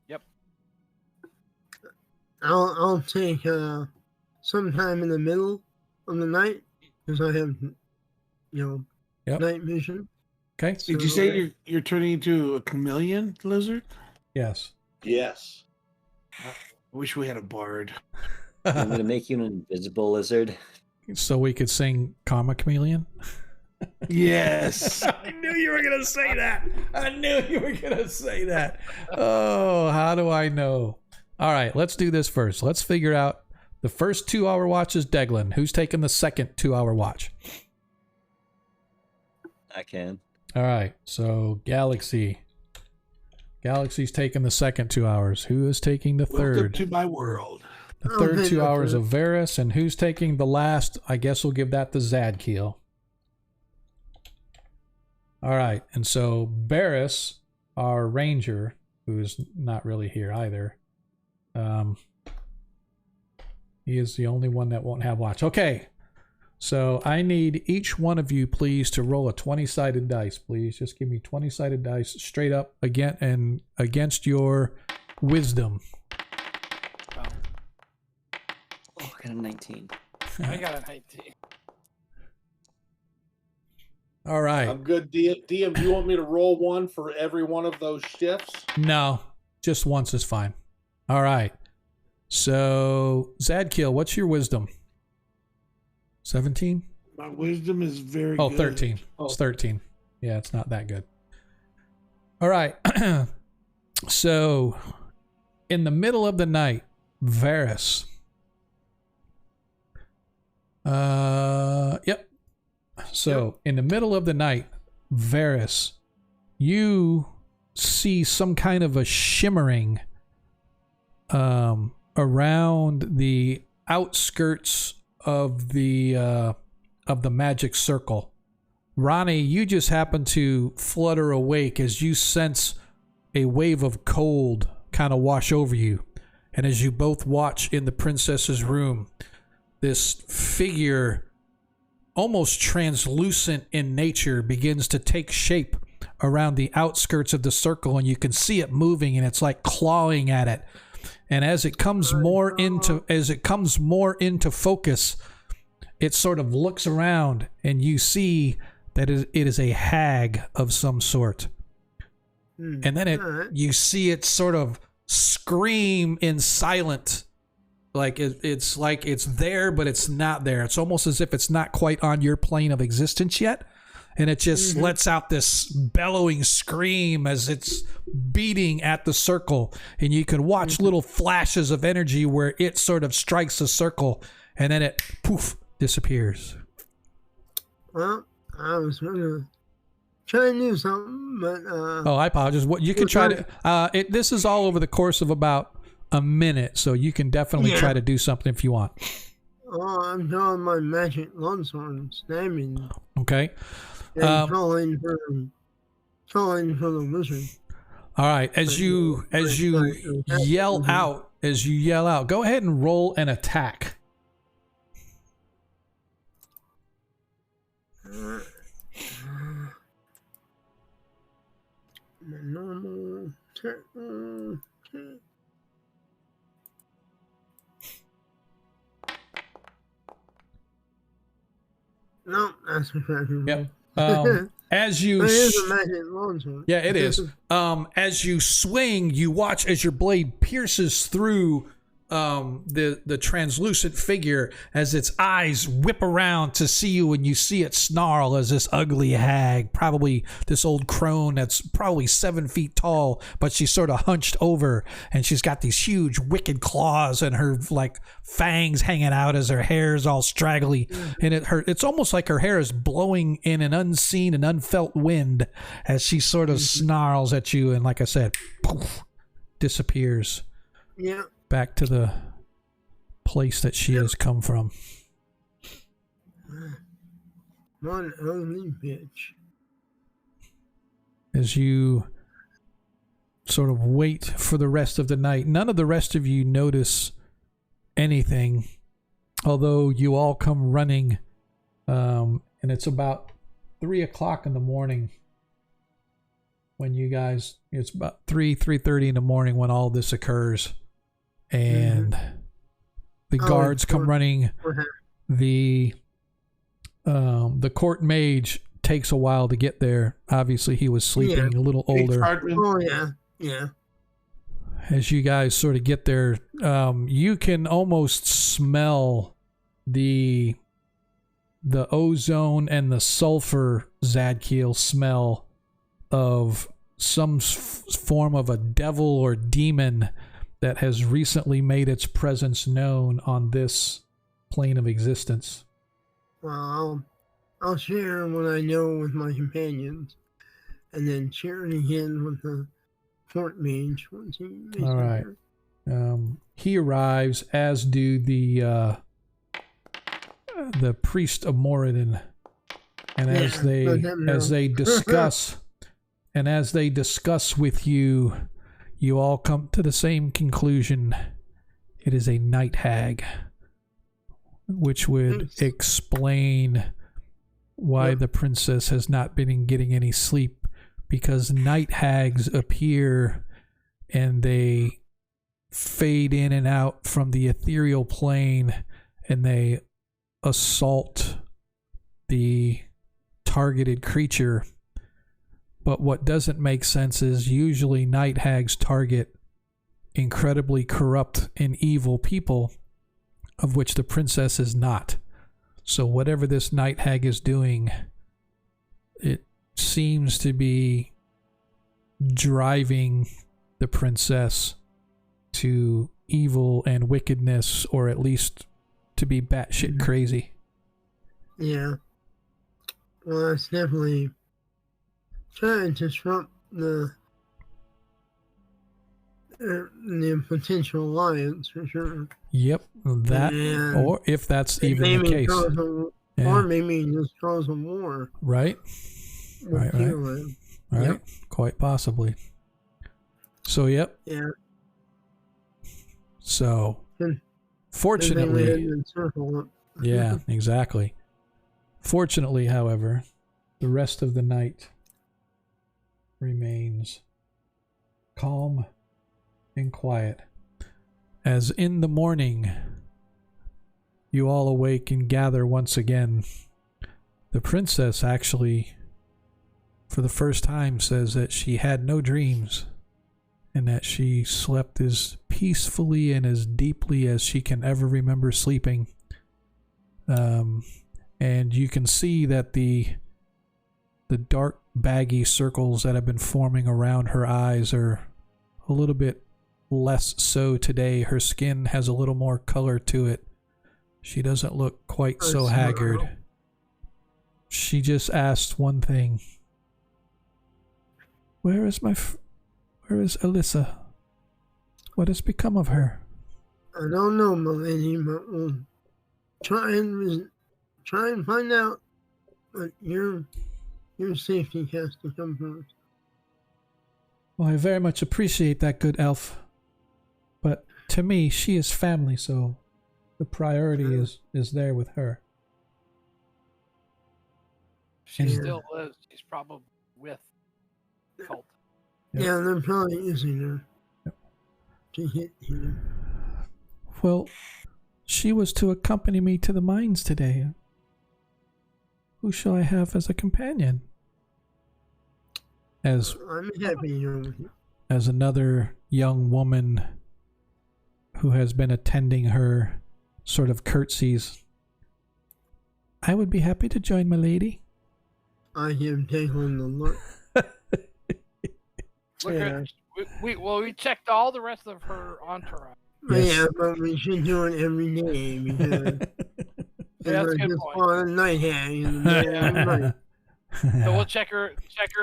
Yep. I'll take sometime in the middle of the night because I have, night vision. Okay. So, did you say you're turning into a chameleon lizard? Yes. Yes. I wish we had a bard. I'm going to make you an invisible lizard. So we could sing Karma Chameleon? Yes. I knew you were going to say that. I knew you were going to say that. Oh, how do I know? All right, let's do this first. Let's figure out the first 2-hour watch is Deglin. Who's taking the second 2-hour watch? I can. All right, so Galaxy's taking the second 2 hours. Who is taking the third? Welcome to my world. The third 2 hours of Varys, and who's taking the last? I guess we'll give that to Zadkiel. All right, and so Varys, our ranger, who's not really here either, he is the only one that won't have watch. Okay, so I need each one of you, please, to roll a 20-sided dice, please. Just give me 20-sided dice straight up again and against your wisdom. Oh, I got a 19. I got a 19. All right. I'm good. DM, do you want me to roll one for every one of those shifts? No, just once is fine. All right. So, Zadkiel, what's your wisdom? 17? My wisdom is very good. 13. It's 13. Yeah, it's not that good. All right. So, in the middle of the night, Varys. Yep. So, in the middle of the night, Varys, you see some kind of a shimmering around the outskirts of the magic circle. Ronnie, you just happen to flutter awake as you sense a wave of cold kind of wash over you. And as you both watch in the princess's room, this figure, almost translucent in nature, begins to take shape around the outskirts of the circle, and you can see it moving, and it's like clawing at it. And as it comes more into focus, it sort of looks around, and you see that it is a hag of some sort. And then you see it sort of scream in silent, like it's there, but it's not there. It's almost as if it's not quite on your plane of existence yet. And it just lets out this bellowing scream as it's beating at the circle. And you can watch little flashes of energy where it sort of strikes the circle, and then it, poof, disappears. Well, I was going to try and do something, but... oh, I apologize. What you can try to... this is all over the course of about a minute, so you can definitely try to do something if you want. Oh, I'm drawing my magic longsword and stabbing. Okay. And trolling for the wizard. All right. As you yell out, go ahead and roll an attack. Normal. No, that's effective. Yep. As you, it is a magic longsword. Yeah, it is. As you swing, you watch as your blade pierces through the translucent figure as its eyes whip around to see you, and you see it snarl as this ugly hag, probably this old crone that's probably 7 feet tall, but she's sort of hunched over, and she's got these huge wicked claws and her like fangs hanging out as her hair is all straggly, and it's almost like her hair is blowing in an unseen and unfelt wind as she sort of snarls at you, and like I said, poof, disappears. Yeah. Back to the place that she has come from. One ugly bitch. As you sort of wait for the rest of the night, none of the rest of you notice anything, although you all come running, and it's about 3 o'clock in the morning when you guys, it's about 3:30 in the morning when all this occurs. And the guards come running. The court mage takes a while to get there. Obviously, he was sleeping, a little older. Oh, yeah. As you guys sort of get there, you can almost smell the ozone and the sulfur, Zadkiel, smell of some form of a devil or demon that has recently made its presence known on this plane of existence. Well, I'll share what I know with my companions, and then share it again with the court mage once he makes all right. He arrives, as do the priest of Moradin, and as they discuss with you. You all come to the same conclusion. It is a night hag, which would explain why the princess has not been getting any sleep, because night hags appear and they fade in and out from the ethereal plane, and they assault the targeted creature. But what doesn't make sense is usually night hags target incredibly corrupt and evil people, of which the princess is not. So whatever this night hag is doing, it seems to be driving the princess to evil and wickedness, or at least to be batshit crazy. Yeah. Well, that's definitely trying to disrupt the potential alliance for sure. Yep, that, And or if that's even the case. Or maybe just cause a war. Right? Right. Yep. Quite possibly. So, yep. Yeah. So, And fortunately, yeah, exactly. Fortunately, however, the rest of the night remains calm and quiet. As in the morning, you all awake and gather once again. The princess actually, for the first time, says that she had no dreams and that she slept as peacefully and as deeply as she can ever remember sleeping. And you can see that the dark, baggy circles that have been forming around her eyes are a little bit less so today. Her skin has a little more color to it. She doesn't look quite so haggard. She just asked one thing. Where is Alyssa? What has become of her? I don't know, my lady, but we'll try and find out. But your safety has to come first. Well, I very much appreciate that, good elf. But to me, she is family, so the priority is there with her. She still lives. She's probably with cult. Yep. Yeah, they're probably using her to hit here. Well, she was to accompany me to the mines today. Who shall I have as a companion? I'm happy you're with you. As another young woman who has been attending her sort of curtsies. I would be happy to join my lady. I am taking the look. Look at we checked all the rest of her entourage. Yes. Yeah, but we should do it every day because Yeah, that's a good point. a night hag in the middle of the night. So we'll check her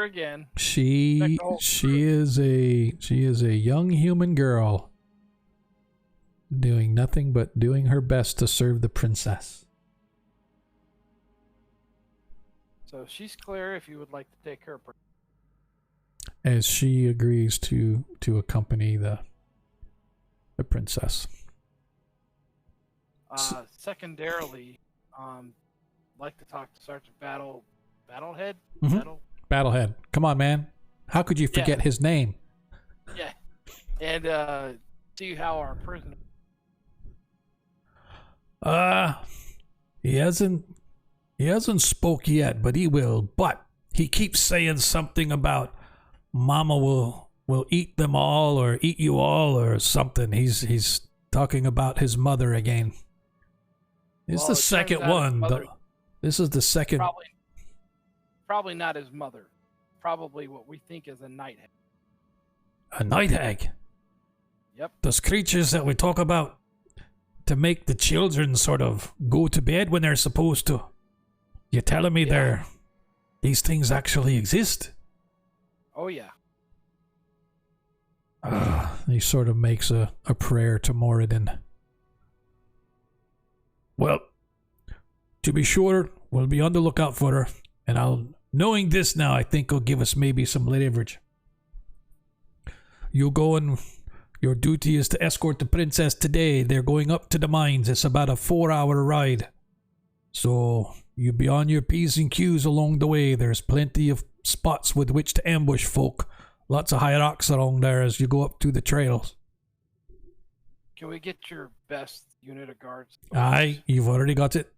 again. She is a young human girl doing nothing but doing her best to serve the princess. So she's clear if you would like to take her. As she agrees to accompany the princess. Secondarily, like to talk to Sergeant Battlehead. Mm-hmm. Battlehead. Come on, man. How could you forget his name? Yeah, and see how our prisoner. He hasn't spoke yet, but he will. But he keeps saying something about Mama will eat them all or eat you all or something. He's talking about his mother again. It's the second one. This is the second. Probably not his mother. Probably what we think is a night hag. A night hag? Yep. Those creatures that we talk about to make the children sort of go to bed when they're supposed to. You're telling me these things actually exist? Oh, yeah. He sort of makes a prayer to Moradin. Well, to be sure, we'll be on the lookout for her. And knowing this now, I think will give us maybe some leverage. You go and your duty is to escort the princess today. They're going up to the mines. It's about a 4-hour ride. So you be on your P's and Q's along the way. There's plenty of spots with which to ambush folk. Lots of high rocks along there as you go up to the trails. Can we get your best unit of guards? Aye, you've already got it.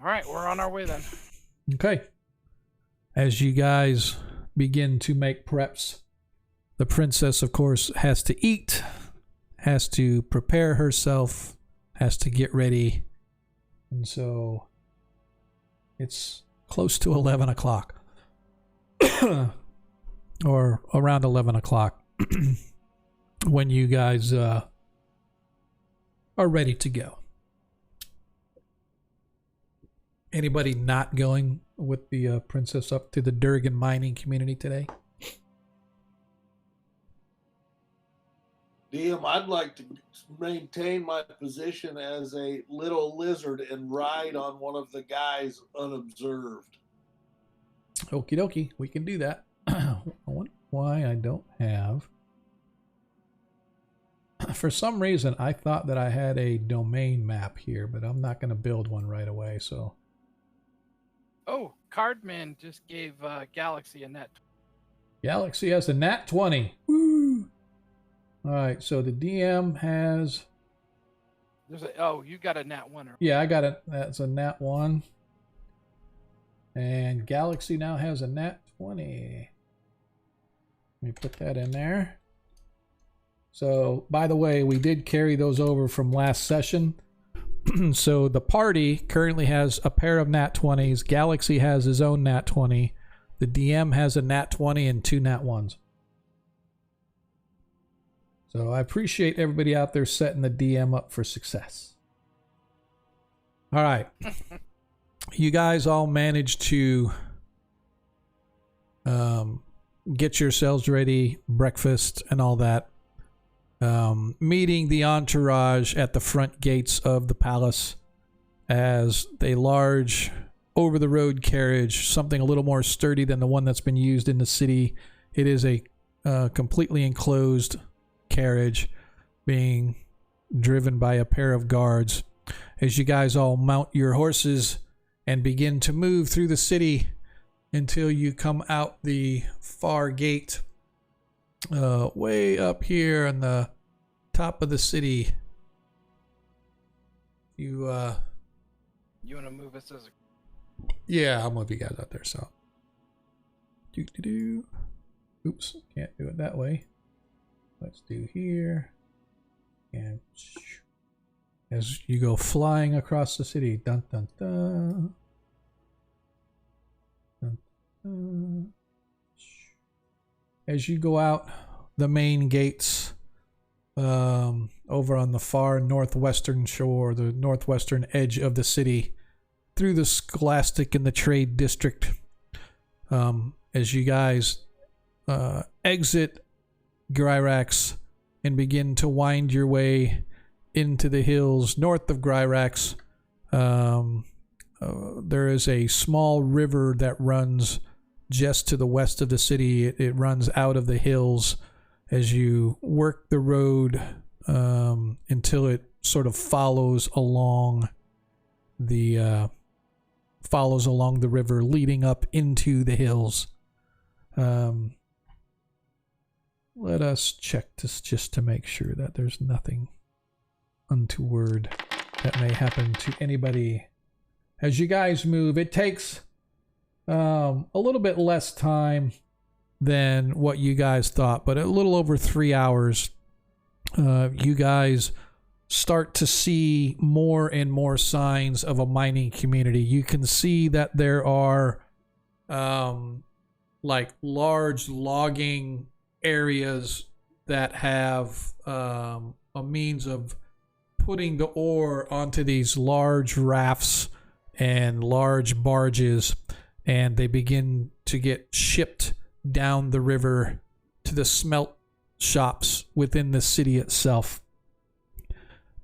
All All right, we're on our way then. Okay. As you guys begin to make preps, the princess, of course, has to eat, has to prepare herself, has to get ready. And so it's close to 11 o'clock. Or around 11 o'clock when you guys are ready to go. Anybody not going with the princess up to the Durgan mining community today? DM, I'd like to maintain my position as a little lizard and ride on one of the guys unobserved. Okie dokie, we can do that. I wonder why I don't have... For some reason, I thought that I had a domain map here, but I'm not going to build one right away, so... Oh, Cardman just gave Galaxy a net. Galaxy has a nat 20. Woo! Alright, so the DM has... You got a nat 1. Yeah, I got it. That's a nat 1. And Galaxy now has a nat 20. Let me put that in there. So, by the way, we did carry those over from last session. So the party currently has a pair of nat 20s. Galaxy has his own nat 20. The DM has a nat 20 and 2 nat 1s. So I appreciate everybody out there setting the DM up for success. All right. You guys all managed to get yourselves ready, breakfast and all that. Meeting the entourage at the front gates of the palace as a large over-the-road carriage, something a little more sturdy than the one that's been used in the city. It is a completely enclosed carriage being driven by a pair of guards. As you guys all mount your horses and begin to move through the city until you come out the far gate way up here on the top of the city. You want to move us as a... Yeah, I'll move you guys out there, so. Oops, can't do it that way. Let's do here. And as you go flying across the city. Dun dun dun. Dun dun. As you go out the main gates over on the far northwestern shore, the northwestern edge of the city, through the Scholastic and the Trade District, as you guys exit Gryrax and begin to wind your way into the hills north of Gryrax, there is a small river that runs just to the west of the city. It runs out of the hills as you work the road until it sort of follows along the river, leading up into the hills. Let us check this just to make sure that there's nothing untoward that may happen to anybody. As you guys move, it takes a little bit less time than what you guys thought, but a little over 3 hours. You guys start to see more and more signs of a mining community. You can see that there are like large logging areas that have a means of putting the ore onto these large rafts and large barges, and they begin to get shipped down the river to the smelt shops within the city itself.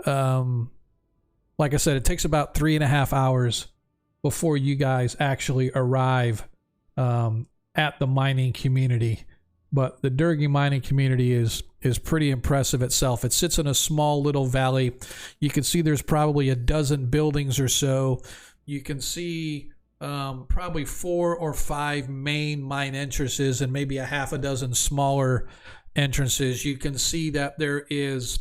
Like I said, it takes about 3.5 hours before you guys actually arrive at the mining community. But the Durgan mining community is pretty impressive itself. It sits in a small little valley. You can see there's probably a dozen buildings or so. You can see probably 4 or 5 main mine entrances and maybe a half a dozen smaller entrances. You can see that there is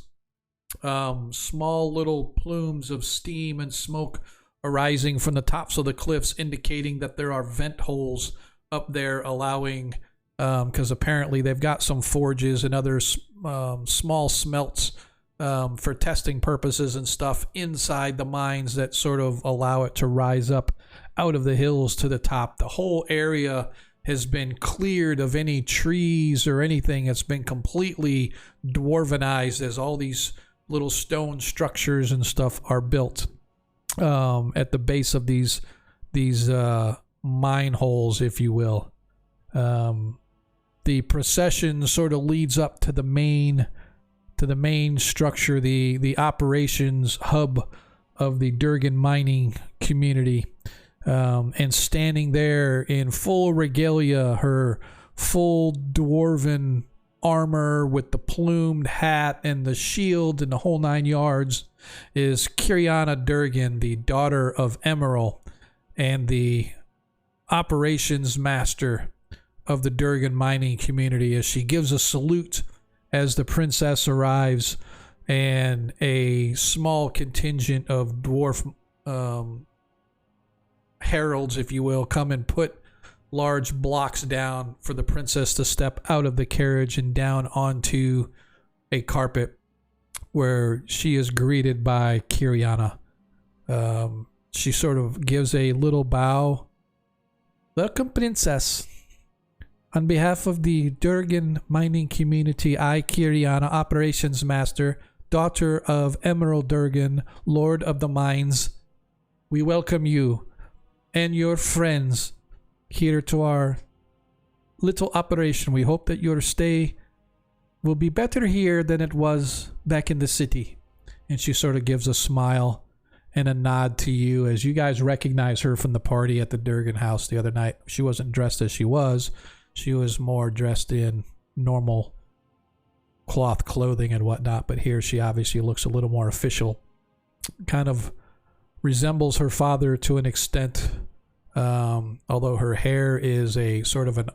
small little plumes of steam and smoke arising from the tops of the cliffs, indicating that there are vent holes up there, allowing, because apparently they've got some forges and other small smelts for testing purposes and stuff inside the mines that sort of allow it to rise up out of the hills to the top. The whole area has been cleared of any trees or anything. It's been completely dwarvenized as all these little stone structures and stuff are built at the base of these mine holes, if you will. The procession sort of leads up to the main structure, the operations hub of the Durgan mining community. And standing there in full regalia, her full dwarven armor with the plumed hat and the shield and the whole 9 yards, is Kiriana Durgan, the daughter of Emerald and the operations master of the Durgan mining community, as she gives a salute as the princess arrives, and a small contingent of dwarf heralds, if you will, come and put large blocks down for the princess to step out of the carriage and down onto a carpet, where she is greeted by Kiriana. She sort of gives a little bow. "Welcome, princess. On behalf of the Durgan mining community, I, Kiriana, operations master, daughter of Emerald Durgan, lord of the mines, we welcome you and your friends here to our little operation. We hope that your stay will be better here than it was back in the city." And she sort of gives a smile and a nod to you as you guys recognize her from the party at the Durgan house the other night. She wasn't dressed as she was. She was more dressed in normal cloth clothing and whatnot, but here she obviously looks a little more official. Kind of resembles her father to an extent, although her hair is a sort of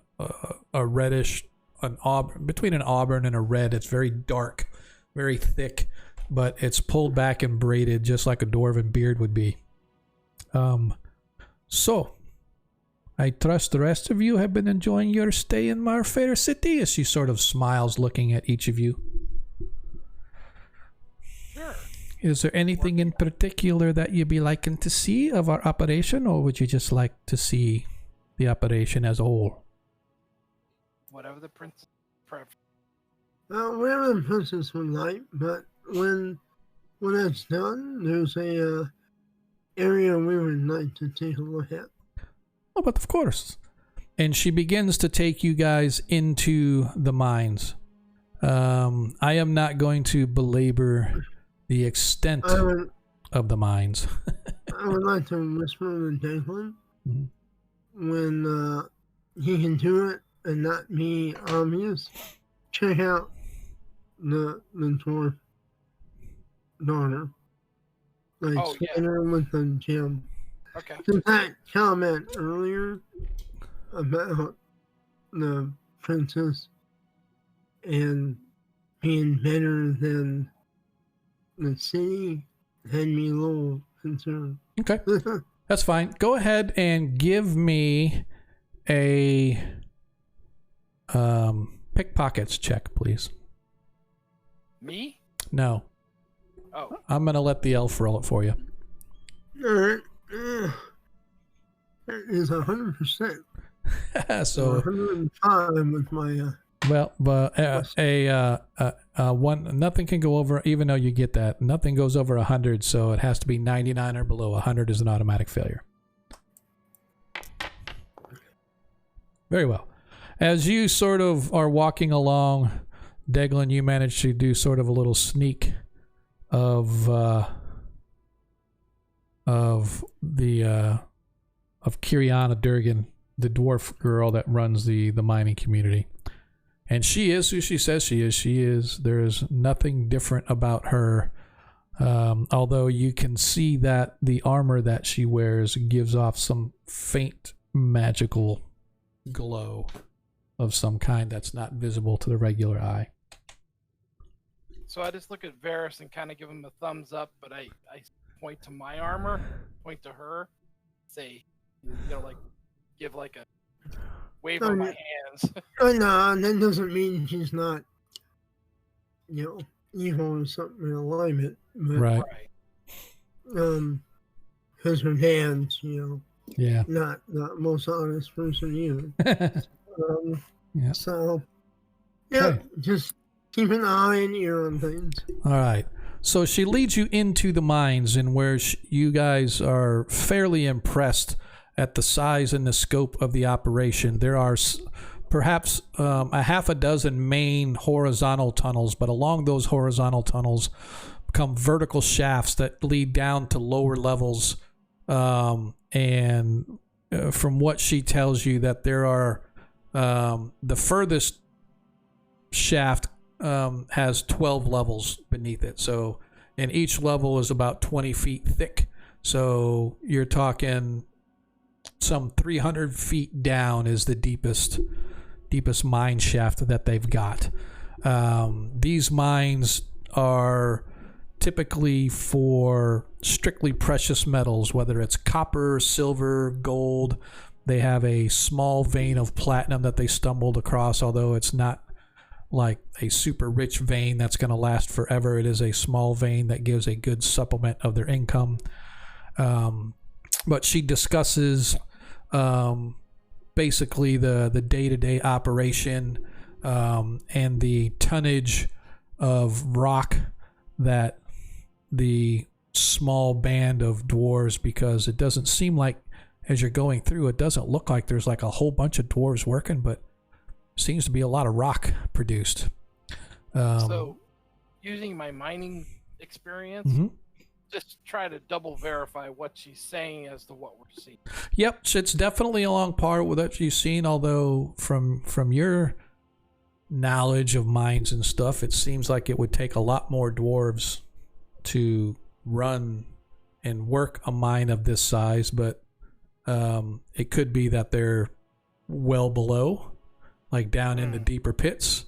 a reddish, an auburn, between an auburn and a red. It's very dark, very thick, but it's pulled back and braided just like a dwarven beard would be. So I trust the rest of you have been enjoying your stay in our fair city, as she sort of smiles, looking at each of you. Sure. Is there anything in particular that you'd be liking to see of our operation, or would you just like to see the operation as a whole? Whatever the princess prefers. Whatever the princess would like, but when it's done, there's a area we would like to take a look at. Oh, but of course. And she begins to take you guys into the mines. I am not going to belabor the extent of the mines. I would like to whisper to Declan when he can do it and not be obvious. Check out the dwarf daughter. Like, scan her with the gem. Okay. Did that comment earlier about the princess and being better than the city had me a little concerned. Okay. That's fine. Go ahead and give me a pickpockets check, please. Me? No. Oh. I'm going to let the elf roll it for you. All right. That is 100%. So 105 with my well, but one, nothing can go over, even though you get that, nothing goes over 100, so it has to be 99 or below. 100 is an automatic failure. Very well. As you sort of are walking along, Declan, you manage to do sort of a little sneak of Kiriana Durgan, the dwarf girl that runs the mining community. And she is who she says she is. She is. There is nothing different about her. Although you can see that the armor that she wears gives off some faint magical glow of some kind that's not visible to the regular eye. So I just look at Varys and kind of give him a thumbs up, but I point to my armor, point to her, say, like give like a wave of my hands. No, that doesn't mean she's not, evil or something in alignment. But, Right. because her hands, Yeah. not most honest person either. Yeah. So, Okay. just keep an eye and ear on things. All right. So she leads you into the mines, and where you guys are fairly impressed at the size and the scope of the operation. There are perhaps a half a dozen main horizontal tunnels, but along those horizontal tunnels come vertical shafts that lead down to lower levels. And from what she tells you, that there are the furthest shaft has 12 levels beneath it. So, and each level is about 20 feet thick. So you're talking some 300 feet down is the deepest mine shaft that they've got. These mines are typically for strictly precious metals, whether it's copper, silver, gold. They have a small vein of platinum that they stumbled across, although it's not like a super rich vein that's going to last forever. It is a small vein that gives a good supplement of their income. But she discusses basically the day-to-day operation and the tonnage of rock that the small band of dwarves, because it doesn't seem like, as you're going through, it doesn't look like there's like a whole bunch of dwarves working, but seems to be a lot of rock produced. So, using my mining experience, just try to double verify what she's saying as to what we're seeing. Yep, it's definitely along par with what you've seen, although from your knowledge of mines and stuff, it seems like it would take a lot more dwarves to run and work a mine of this size, but it could be that they're well below, like down in the deeper pits,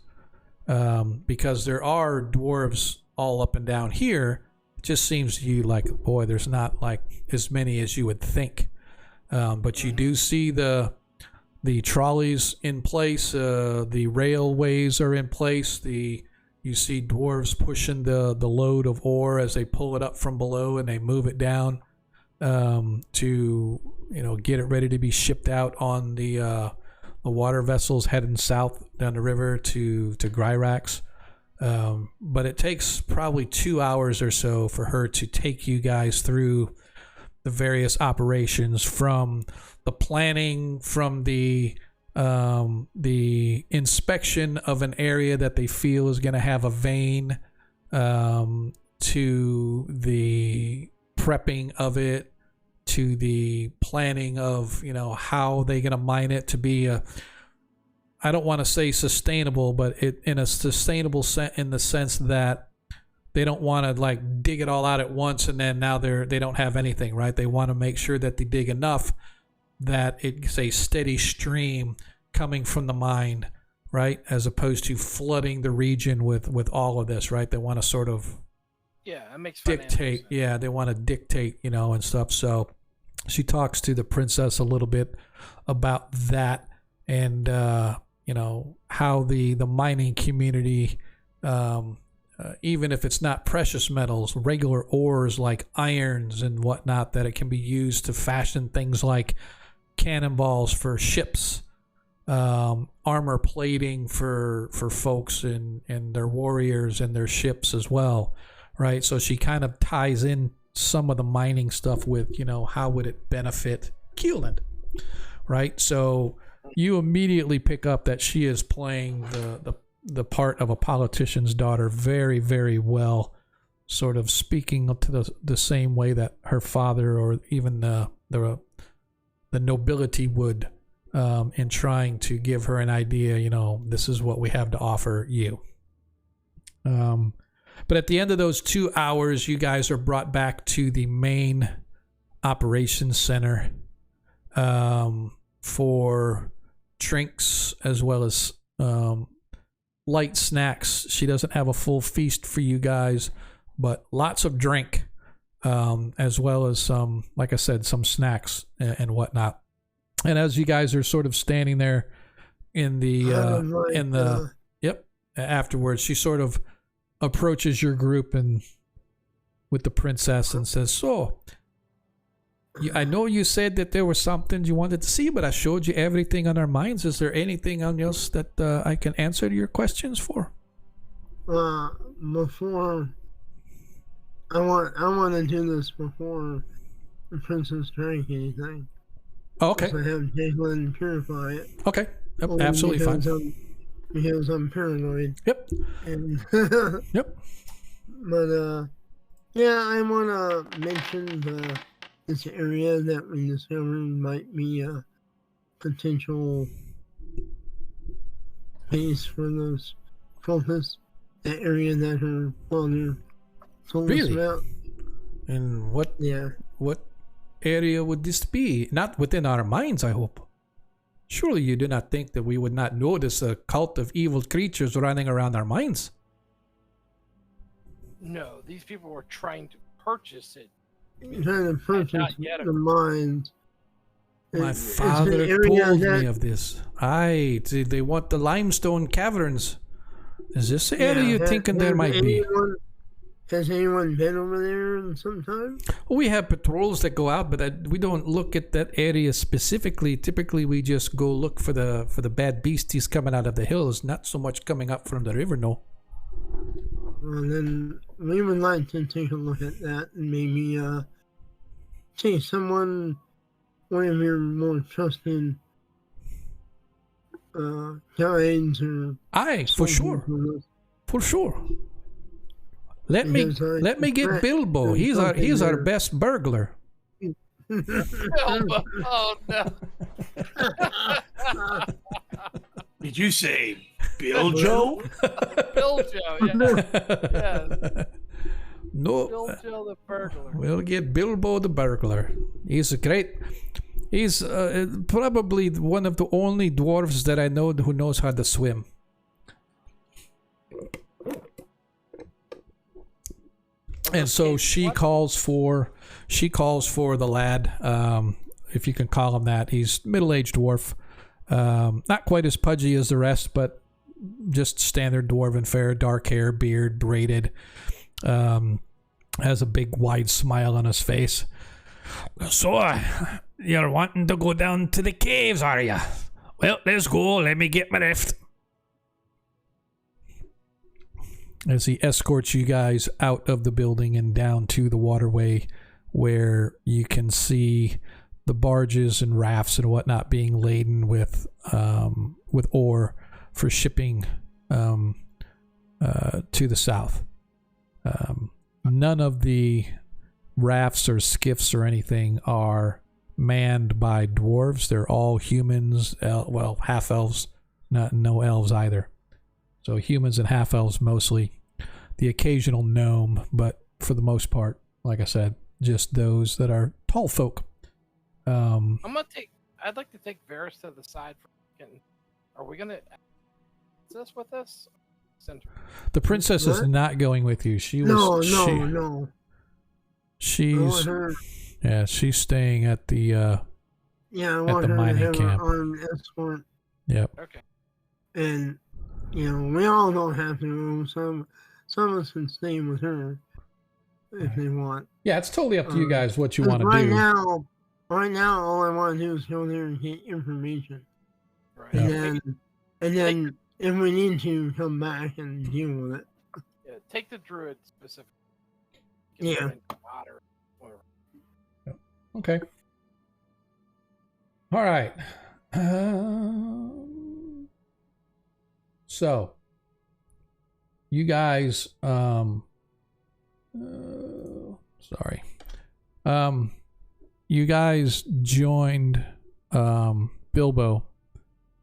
because there are dwarves all up and down here. It just seems to you like, boy, there's not like as many as you would think, but you do see the trolleys in place, the railways are in place, you see dwarves pushing the load of ore as they pull it up from below and they move it down to get it ready to be shipped out on the water vessels heading south down the river to Gryrax. But it takes probably 2 hours or so for her to take you guys through the various operations, from the planning, from the inspection of an area that they feel is going to have a vein, to the prepping of it, to the planning of how they're going to mine it to be I don't want to say sustainable, but in a sustainable in the sense that they don't want to like dig it all out at once and then now they don't have anything, right? They want to make sure that they dig enough that it's a steady stream coming from the mine, right? As opposed to flooding the region with all of this, right? They want to sort of that makes dictate. sense. Yeah, they want to dictate, and stuff. So she talks to the princess a little bit about that, and how the mining community, even if it's not precious metals, regular ores like irons and whatnot, that it can be used to fashion things like cannonballs for ships, armor plating for folks and their warriors and their ships as well, right? So she kind of ties in some of the mining stuff with, how would it benefit Keeland, right? So you immediately pick up that she is playing the part of a politician's daughter very, very well, sort of speaking to the same way that her father or even the nobility would, in trying to give her an idea, this is what we have to offer you. But at the end of those 2 hours, you guys are brought back to the main operations center for drinks as well as light snacks. She doesn't have a full feast for you guys, but lots of drink. as well as some, like I said, some snacks and whatnot. And as you guys are sort of standing there in the afterwards, she sort of approaches your group and with the princess and says, "So, I know you said that there were some things you wanted to see, but I showed you everything on our minds. Is there anything else that I can answer your questions for?" Before I want to do this before the princess drank anything. Oh, okay. So I have Jacqueline purify it. Okay. Yep, absolutely fine. Because I'm paranoid. Yep. And yep. But yeah, I want to mention this area that we discovered might be a potential base for those cultists. That area that her father told us about. And what? Yeah. What area would this be? Not within our minds, I hope. Surely you do not think that we would not notice a cult of evil creatures running around our minds? No, these people were trying to purchase it. Trying to purchase the mines. My father told me of this. Aye, they want the limestone caverns. Is this the area you're thinking there might be? Has anyone been over there sometime? Well, we have patrols that go out, but we don't look at that area specifically. Typically, we just go look for the bad beasties coming out of the hills, not so much coming up from the river, no. Well, then we would like to take a look at that and maybe see one of your more trusted guides or... Aye, for sure. For sure. Let me get Bilbo. He's our best burglar. Bilbo. Oh no. Did you say Biljo? Biljo, yeah. No. Bilbo the burglar. We'll get Bilbo the burglar. He's probably one of the only dwarves that I know who knows how to swim. And so she calls for the lad, if you can call him that. He's middle-aged dwarf, not quite as pudgy as the rest, but just standard dwarven fare, dark hair, beard, braided, has a big wide smile on his face. So, you're wanting to go down to the caves, are you? Well, let's go. Let me get my rift. As he escorts you guys out of the building and down to the waterway, where you can see the barges and rafts and whatnot being laden with ore for shipping to the south. None of the rafts or skiffs or anything are manned by dwarves. They're all humans, half elves, no elves either. So humans and half elves mostly. The occasional gnome, but for the most part, like I said, just those that are tall folk. I'd like to take Varys to the side for a second. Are we gonna this with us? The princess is not going with you. No. She's staying at the I want her mining to have camp. Her armed escort. Yep. Okay. And we all don't have to. Some of us can stay with her if they want. Yeah, it's totally up to you guys what you want to do. Right now, all I want to do is go there and get information. Right. And then if we need to, come back and deal with it. Yeah, take the druid specifically. Yeah. Okay. All right. So, you guys, you guys joined Bilbo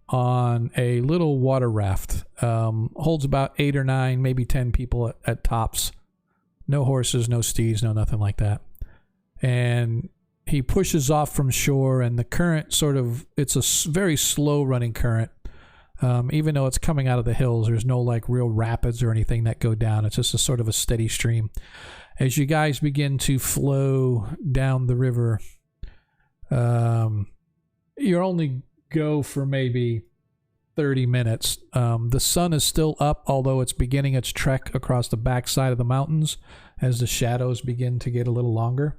on a little water raft. Holds about 8 or 9, maybe 10 people at tops. No horses, no steeds, no nothing like that. And he pushes off from shore, and the current it's a very slow running current. Even though it's coming out of the hills, there's no like real rapids or anything that go down. It's just a sort of a steady stream. as you guys begin to flow down the river, you only go for maybe 30 minutes. The sun is still up, although it's beginning its trek across the backside of the mountains as the shadows begin to get a little longer.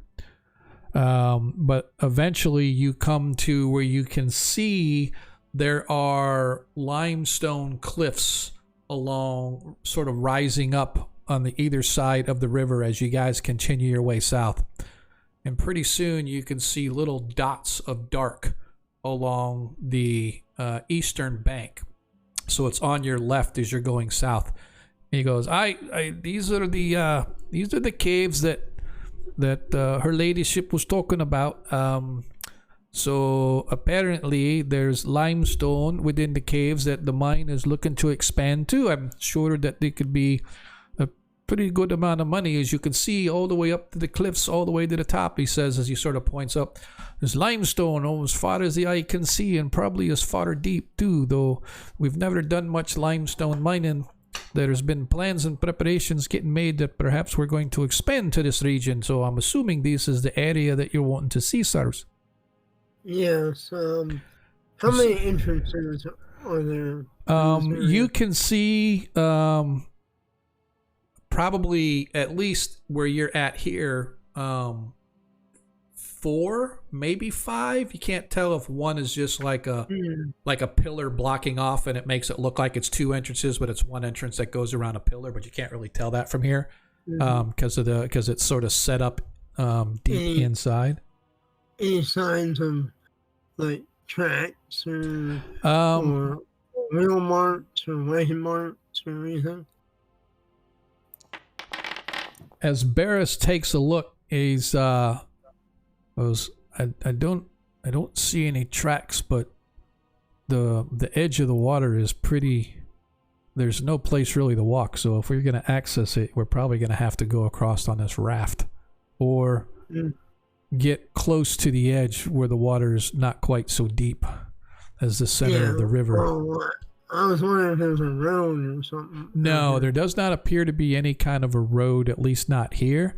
But eventually you come to where you can see there are limestone cliffs along, sort of rising up on the either side of the river as you guys continue your way south. And pretty soon you can see little dots of dark along the eastern bank. So it's on your left as you're going south. And he goes, these are the caves that her ladyship was talking about. So apparently there's limestone within the caves that the mine is looking to expand to. I'm sure that they could be a pretty good amount of money, as you can see all the way up to the cliffs, all the way to the top, he says, as he sort of points up. There's limestone as far as the eye can see, and probably as far deep too, though we've never done much limestone mining. There's been plans and preparations getting made that perhaps we're going to expand to this region, so I'm assuming this is the area that you're wanting to see, sirs. Yes. How many entrances are there? You can see probably at least where you're at here, 4, maybe 5. You can't tell if one is just like a pillar blocking off, and it makes it look like it's 2 entrances, but it's one entrance that goes around a pillar. But you can't really tell that from here because it's sort of set up deep inside. Any signs of like tracks or wheel marks or wagon marks or anything? As Barris takes a look, he's goes, I don't see any tracks, but the edge of the water is pretty. There's no place really to walk. So if we're going to access it, we're probably going to have to go across on this raft, or get close to the edge where the water is not quite so deep as the center of the river. Well, I was wondering if there's a road or something. No, there does not appear to be any kind of a road, at least not here.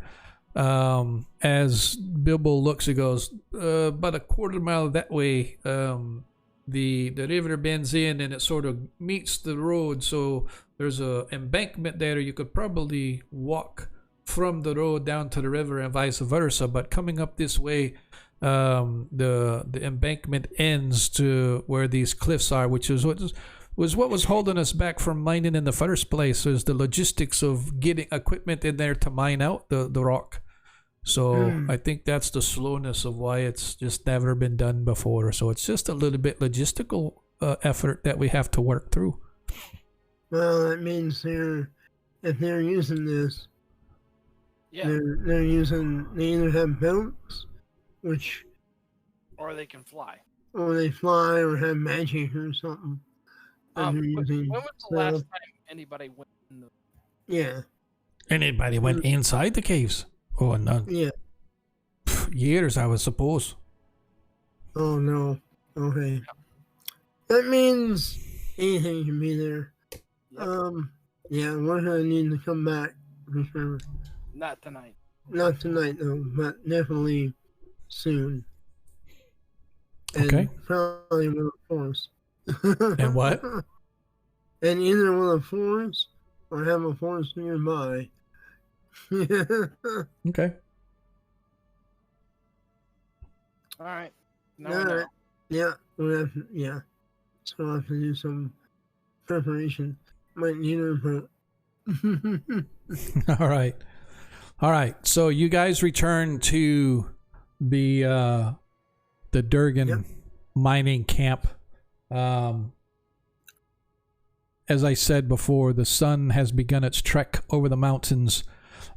As Bilbo looks, he goes, about a quarter mile that way, the river bends in and it sort of meets the road. So there's a embankment there. You could probably walk from the road down to the river and vice versa. But coming up this way, the embankment ends to where these cliffs are, which is what was holding us back from mining in the first place, is the logistics of getting equipment in there to mine out the rock. So I think that's the slowness of why it's just never been done before. So it's just a little bit logistical effort that we have to work through. Well, that means if they're using this, they're using, they either have boats, or they can fly, or they fly, or have magic or something. When was the last time anybody went in the... Yeah. Anybody went inside the caves? Oh, no. Yeah. Years, I would suppose. Oh, no. Okay. That means anything can be there. Yep. Yeah, we're going to need to come back for sure. Not tonight. Not tonight, though, but definitely soon. And okay. Probably with a force. And what? And either with a force or have a force nearby. Okay. All right. No. Yeah, we'll have to, so we'll have to do some preparation. Might need a boat. All right. So you guys return to the Durgan mining camp. As I said before, the sun has begun its trek over the mountains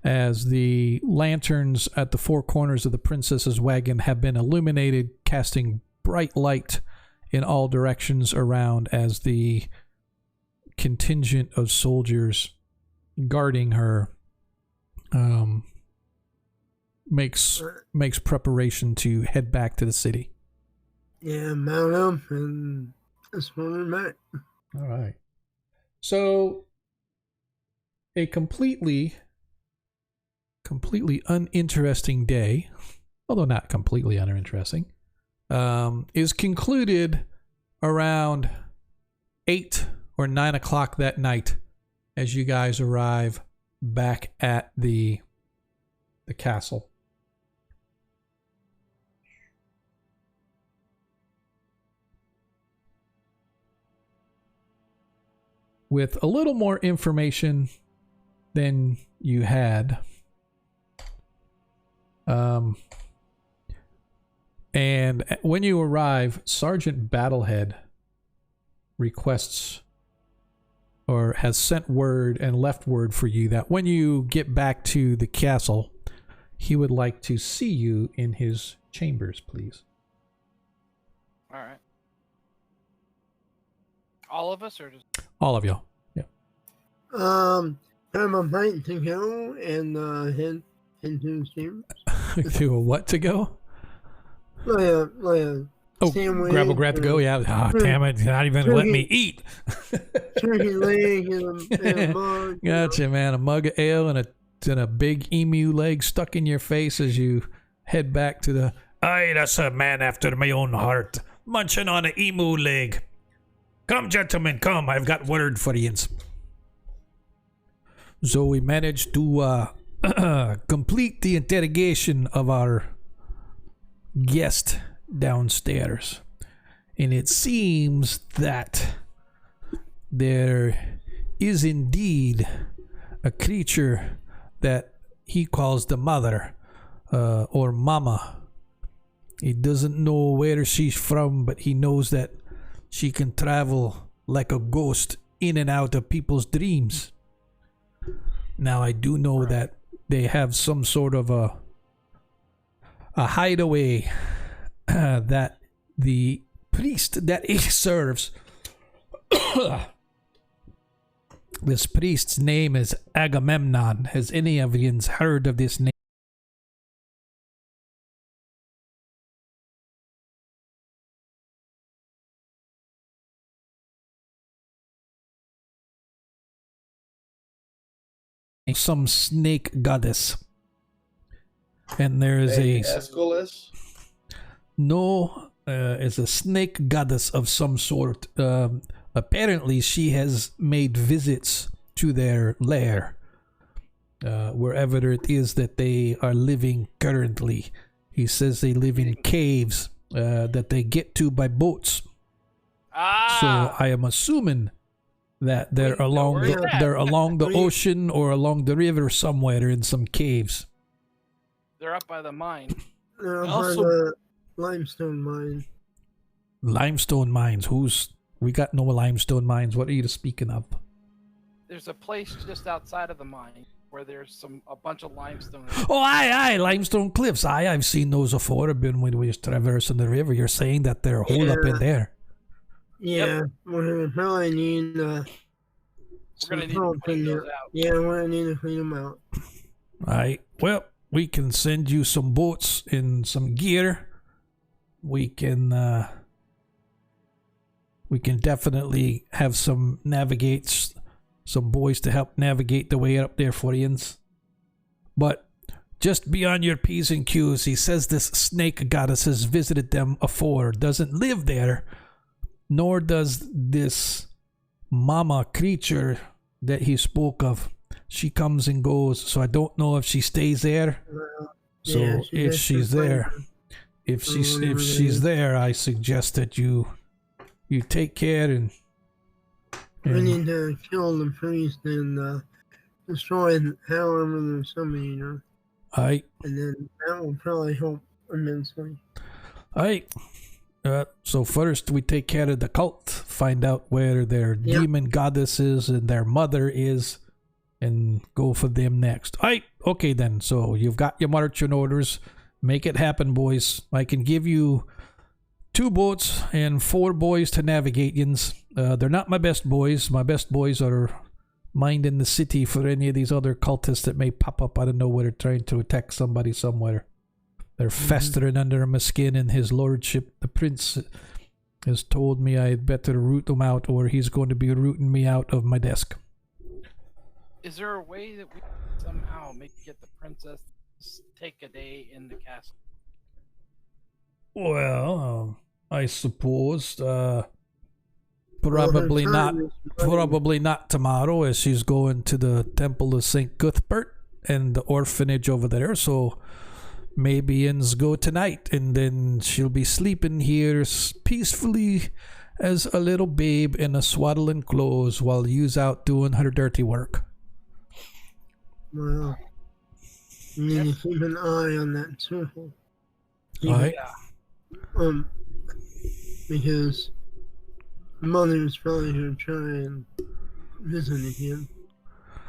as the lanterns at the 4 corners of the princess's wagon have been illuminated, casting bright light in all directions around as the contingent of soldiers guarding her makes preparation to head back to the city. Yeah, mount up and just run back. All right. So a completely completely uninteresting day, although not completely uninteresting, is concluded around 8 or 9 o'clock that night as you guys arrive back at the castle. With a little more information than you had. And when you arrive, Sergeant Battlehead requests or has sent word and left word for you that when you get back to the castle, he would like to see you in his chambers, please. All right. All of us, or just all of you? Yeah. I'm a night to go and head into his chambers. To a what to go? Like Oh, sandwich, grab to go. Yeah. Oh, damn it! You're not even gonna let me eat. Turkey leg and a mug. Gotcha, man. A mug of ale and a big emu leg stuck in your face as you head back to the. Aye, that's a man after my own heart, munching on an emu leg. Come, gentlemen, come. I've got word for you. So we managed to complete the interrogation of our guest downstairs, and it seems that there is indeed a creature that he calls the mother or mama. He doesn't know where she's from, but he knows that she can travel like a ghost in and out of people's dreams. Now I do know that they have some sort of a hideaway that the priest that he serves, this priest's name is Agamemnon. Has any of you heard of this name? Some snake goddess. And there is a Aeschylus? No, is a snake goddess of some sort. Apparently, she has made visits to their lair, wherever it is that they are living currently. He says they live in caves that they get to by boats. So I am assuming that they're along the ocean or along the river somewhere in some caves. They're up by the mine. They're up Also- by the limestone mine. Limestone mines. We got no limestone mines. What are you speaking of? There's a place just outside of the mine where there's a bunch of limestone. Oh, aye, limestone cliffs. Aye, I've seen those before. I've been when we was traversing the river. You're saying that they're holed up in there. Yeah, we're gonna probably need We're gonna need to clean those out. Yeah, we're gonna need to clean them out. Aye. Well, we can send you some boats and some gear. We can definitely have some boys to help navigate the way up there for you. But just be on your P's and Q's. He says this snake goddess has visited them afore, doesn't live there, nor does this mama creature that he spoke of. She comes and goes, so I don't know if she stays there. So Yeah, if she's there, if she's there, I suggest that you take care and We need to kill the priest and destroy however there's somebody, Aye. and then that will probably help immensely. Aye. So first we take care of the cult, find out where their demon goddess is and their mother is, and go for them next. Aye. Okay then. So you've got your marching orders. Make it happen, boys. I can give you 2 boats and 4 boys to navigate. They're not my best boys. My best boys are minding the city for any of these other cultists that may pop up out of nowhere trying to attack somebody somewhere. They're festering under my skin, and his lordship, the prince, has told me I had better root them out, or he's going to be rooting me out of my desk. Is there a way that we can somehow maybe get the princess to take a day in the castle? Well, I suppose probably not. Probably not tomorrow, as she's going to the Temple of Saint Cuthbert and the orphanage over there. So maybe ins go tonight, and then she'll be sleeping here peacefully as a little babe in a swaddling clothes while you's out doing her dirty work. Well, you need to keep an eye on that circle. Right? Because Mother's probably going to try and visit again.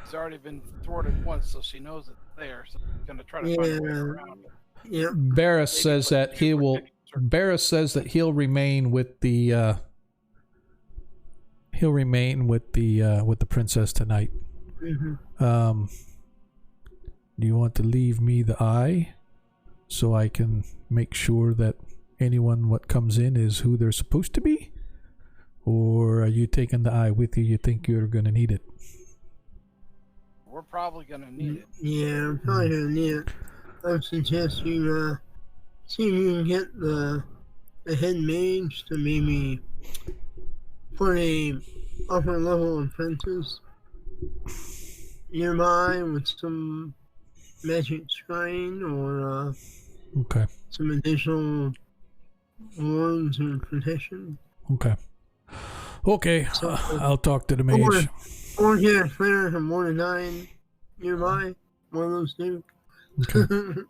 He's already been thwarted once, so she knows it's there. So she's going to try to find a way around it. Yeah. Barris says that he will. Barris says that he'll remain with the. He'll remain with the princess tonight. Mm-hmm. Do you want to leave me the eye, so I can make sure that anyone what comes in is who they're supposed to be, or are you taking the eye with you? You think you're gonna need it? We're probably going to need it. Yeah, I'm probably going to need it. I would suggest you see if you can get the head mage to maybe put a upper level apprentice nearby with some magic screen or Okay. some additional wards or protection. Okay. Okay. So, I'll talk to the mage. Or get a clear from 1 to 9 nearby. One of those two. Okay.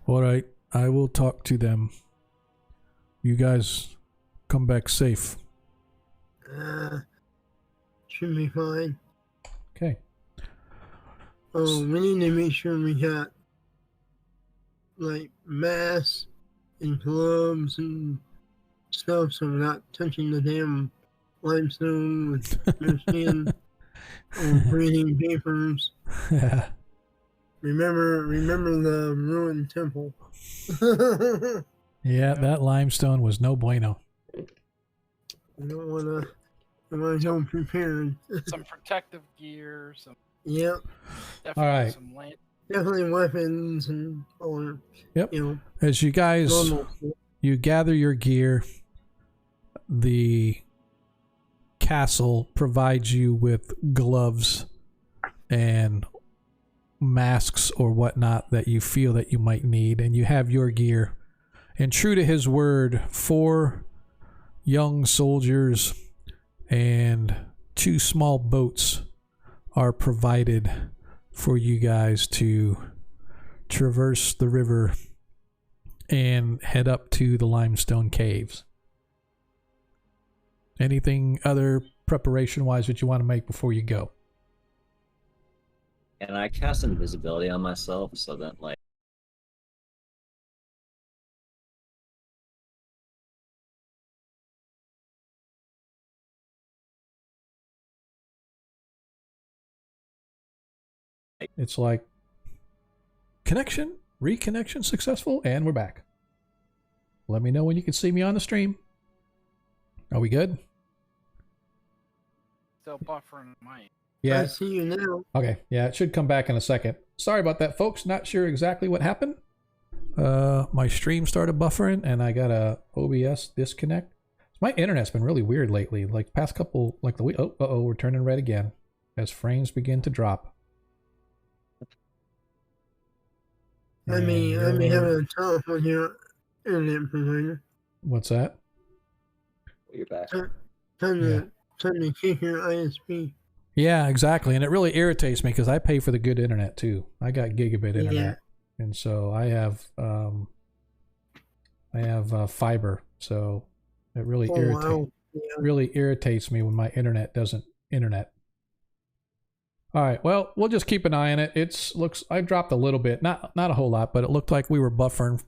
All right. I will talk to them. You guys come back safe. Should be fine. Okay. Oh, we need to make sure we got like masks and gloves and stuff so we're not touching the damn limestone with their skin or breathing papers. Remember the ruined temple. Yeah, that limestone was no bueno. You don't want to go prepared. Some protective gear, some Yep, definitely All right. some land. definitely weapons and all. Yep. You know, As you guys normal. you gather your gear, the castle provides you with gloves and masks or whatnot that you feel that you might need, and you have your gear. And true to his word, 4 young soldiers and 2 small boats are provided for you guys to traverse the river and head up to the limestone caves. Anything other preparation wise that you want to make before you go? And I cast invisibility on myself so that, like, It's like connection, reconnection successful, and we're back. Let me know when you can see me on the stream. Are we good? Still buffering mine. Yeah. I see you now. Okay. Yeah, it should come back in a second. Sorry about that, folks. Not sure exactly what happened. My stream started buffering and I got a OBS disconnect. My internet's been really weird lately. Like past couple, like the week. Oh, we're turning red again as frames begin to drop. I may have a telephone here, internet provider. What's that? you're back. Time to kick your ISP. Yeah, exactly. And it really irritates me because I pay for the good internet too. I got gigabit internet, and so I have fiber. So it really really irritates me when my internet doesn't internet. All right. Well, we'll just keep an eye on it. I dropped a little bit, not a whole lot, but it looked like we were buffering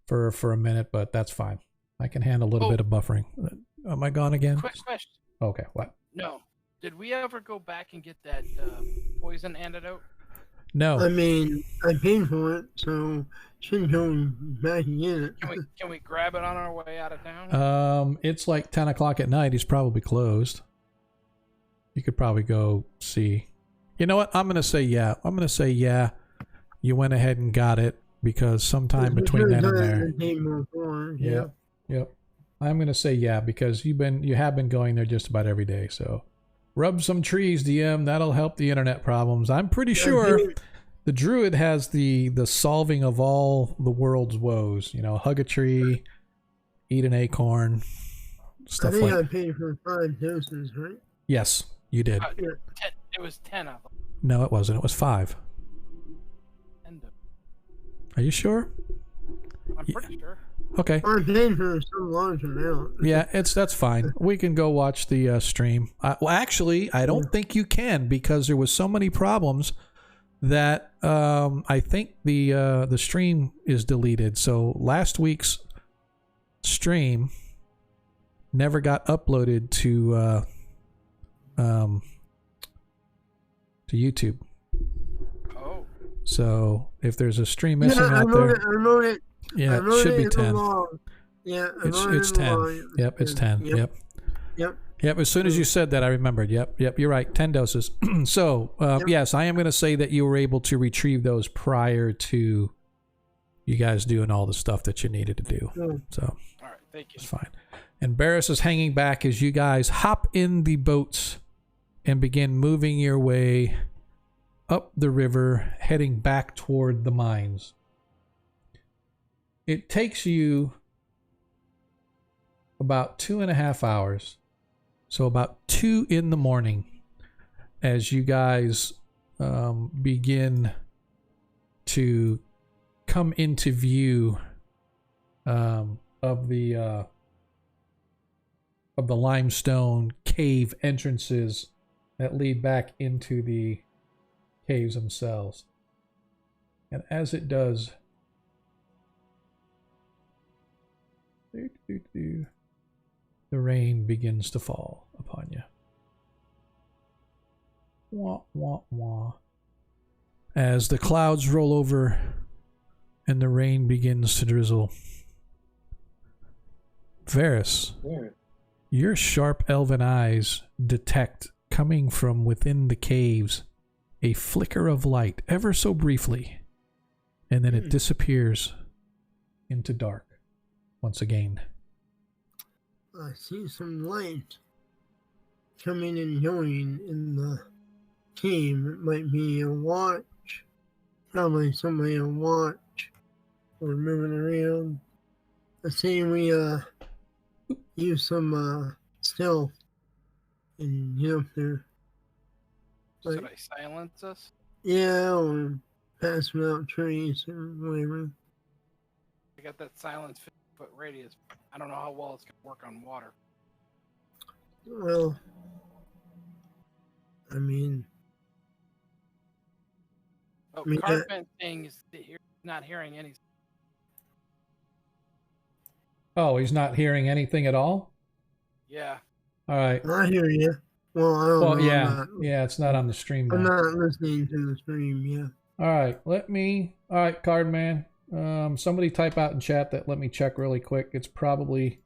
for a minute. But that's fine. I can handle a little bit of buffering. Am I gone again? Quick question. Okay. What? No. Did we ever go back and get that poison antidote? No. I mean, I paid for it, so shouldn't go back and get it. Can we grab it on our way out of town? It's like 10 o'clock at night. He's probably closed. You could probably go see. You know what? I'm gonna say yeah. I'm gonna say yeah. You went ahead and got it because sometime between then and there. Yeah. Yep. I'm gonna say yeah because you have been going there just about every day. So, rub some trees, DM. That'll help the internet problems. I'm pretty sure the druid has the solving of all the world's woes. You know, hug a tree, eat an acorn, stuff I think like. I paid for 5 doses, right? Yes, you did. It was 10 of them. No, it wasn't. It was 5. 10 of them. Are you sure? I'm pretty sure. Okay. I paid for some large amount. Yeah, that's fine. We can go watch the stream. Well, actually, I don't think you can because there was so many problems that I think the stream is deleted. So last week's stream never got uploaded to YouTube. Oh. So if there's a stream missing I out wrote there, it, I wrote it. yeah, it should be 10. Yeah, It's 10. Yep, it's 10. Yep. Yep, as soon as you said that, I remembered. Yep, you're right. 10 doses. So, yes, I am going to say that you were able to retrieve those prior to you guys doing all the stuff that you needed to do. So, all right, thank you. It's fine. And Barris is hanging back as you guys hop in the boats and begin moving your way up the river, heading back toward the mines. It takes you about 2.5 hours. So about 2 in the morning as you guys begin to come into view of the limestone cave entrances that lead back into the caves themselves. And as it does, the rain begins to fall upon you. Wah, wah, wah. As the clouds roll over and the rain begins to drizzle. Varys, your sharp elven eyes detect, coming from within the caves, a flicker of light, ever so briefly, and then it disappears into dark once again. I see some light coming and going in the cave. It might be a watch. Probably somebody on watch or moving around. I see we use some stealth and get up there. Should I silence us? Yeah, or pass without trees or whatever. I got that silence 50-foot radius. I don't know how well it's going to work on water. Well, I mean... Oh, Cartman saying he's not hearing anything. Oh, he's not hearing anything at all? Yeah. All right. I hear you. Well, I don't know. Yeah, it's not on the stream now. I'm not listening to the stream, yeah. All right, all right, Cardman. Somebody type out in chat that let me check really quick. It's probably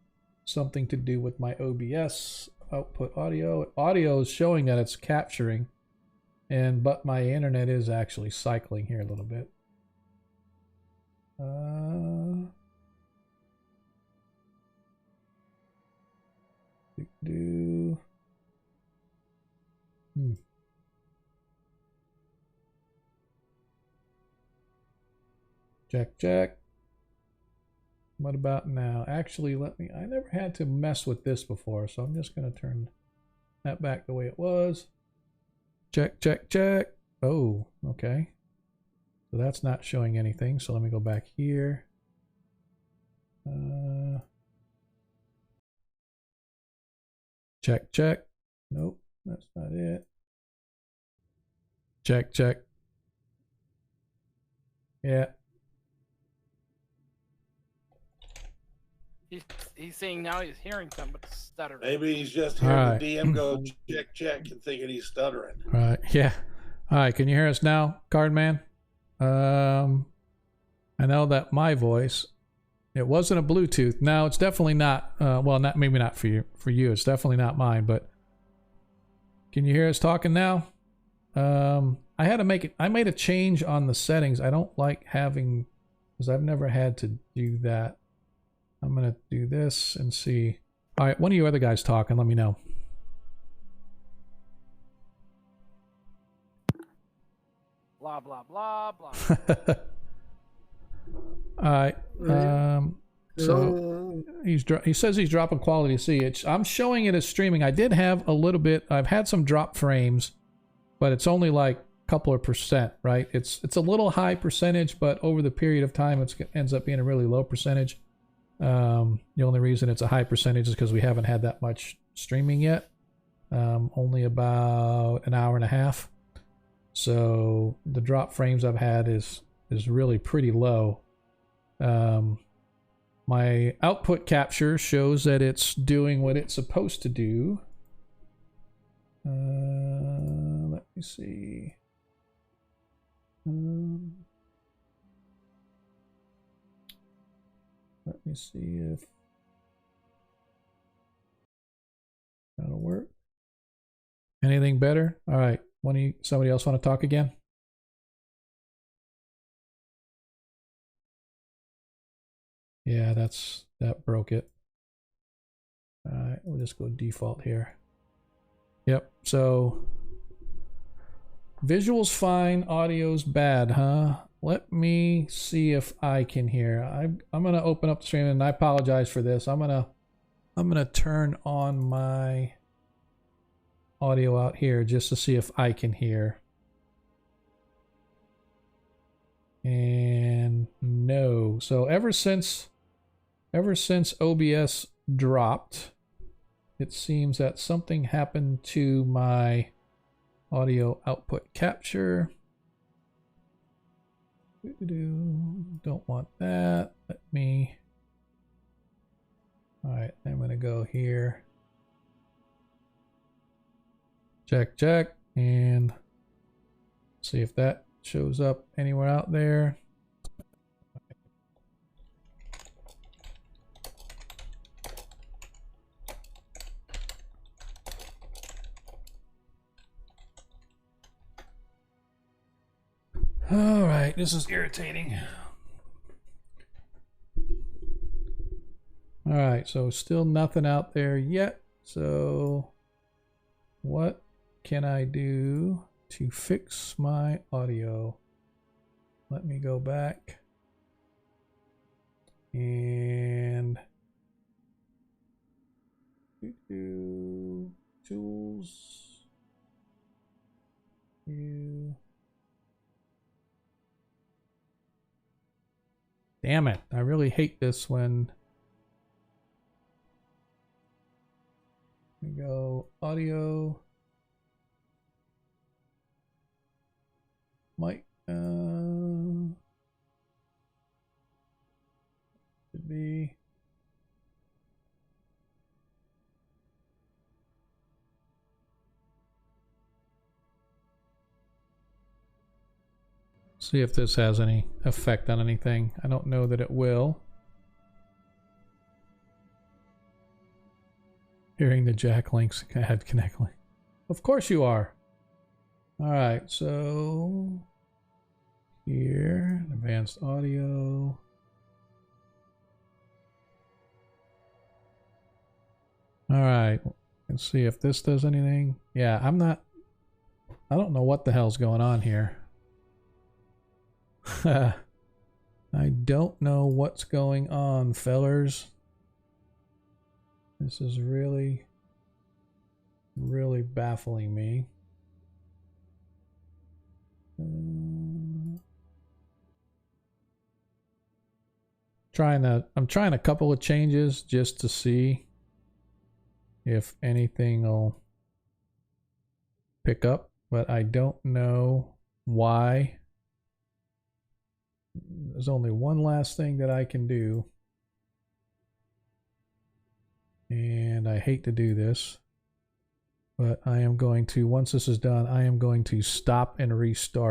something to do with my OBS output audio. Audio is showing that it's capturing, but my internet is actually cycling here a little bit. Check. What about now? Actually, I never had to mess with this before, so I'm just going to turn that back the way it was. Check. Oh, okay. So that's not showing anything, so let me go back here. Check. Nope, that's not it. Check. Yeah. He's saying now he's hearing somebody stuttering. Maybe he's just hearing the DM go check and thinking he's stuttering. All right, yeah. All right, can you hear us now, Cardman? I know that my voice, it wasn't a Bluetooth. No, it's definitely not. Maybe not for you. For you, it's definitely not mine. But can you hear us talking now? I had to make it. I made a change on the settings. I don't like having, because I've never had to do that. I'm gonna do this and see. All right, one of you other guys talking. Let me know. Blah blah blah blah. All right. So he says he's dropping quality. See, I'm showing it as streaming. I did have a little bit. I've had some drop frames, but it's only like a couple of percent, right? It's a little high percentage, but over the period of time, it ends up being a really low percentage. The only reason it's a high percentage is because we haven't had that much streaming yet. Only about an hour and a half. So the drop frames I've had is really pretty low. My output capture shows that it's doing what it's supposed to do. Let me see. Let me see if that'll work. Anything better? All right. Somebody else want to talk again? Yeah, that broke it. All right, we'll just go default here. Yep, so visual's fine, audio's bad, huh? Let me see if I can hear. I'm gonna open up the stream, and I apologize for this. I'm gonna turn on my audio out here just to see if I can hear. And no. So ever since OBS dropped, it seems that something happened to my audio output capture. Don't want that. All right, I'm gonna go here. Check, and see if that shows up anywhere out there. All right, this is irritating. All right, so still nothing out there yet. So what can I do to fix my audio? Let me go back and tools. Damn it, I really hate this when we go audio. Mic should be see if this has any effect on anything. I don't know that it will. Hearing the jack links had connect link. Of course you are. All right, so here, advanced audio. All right, let's see if this does anything. Yeah, I don't know what the hell's going on here. I don't know what's going on, fellers. This is really baffling me. I'm trying a couple of changes just to see if anything will pick up, but I don't know why. There's only one last thing that I can do, and I hate to do this, but I am going to, once this is done, I am going to stop and restart.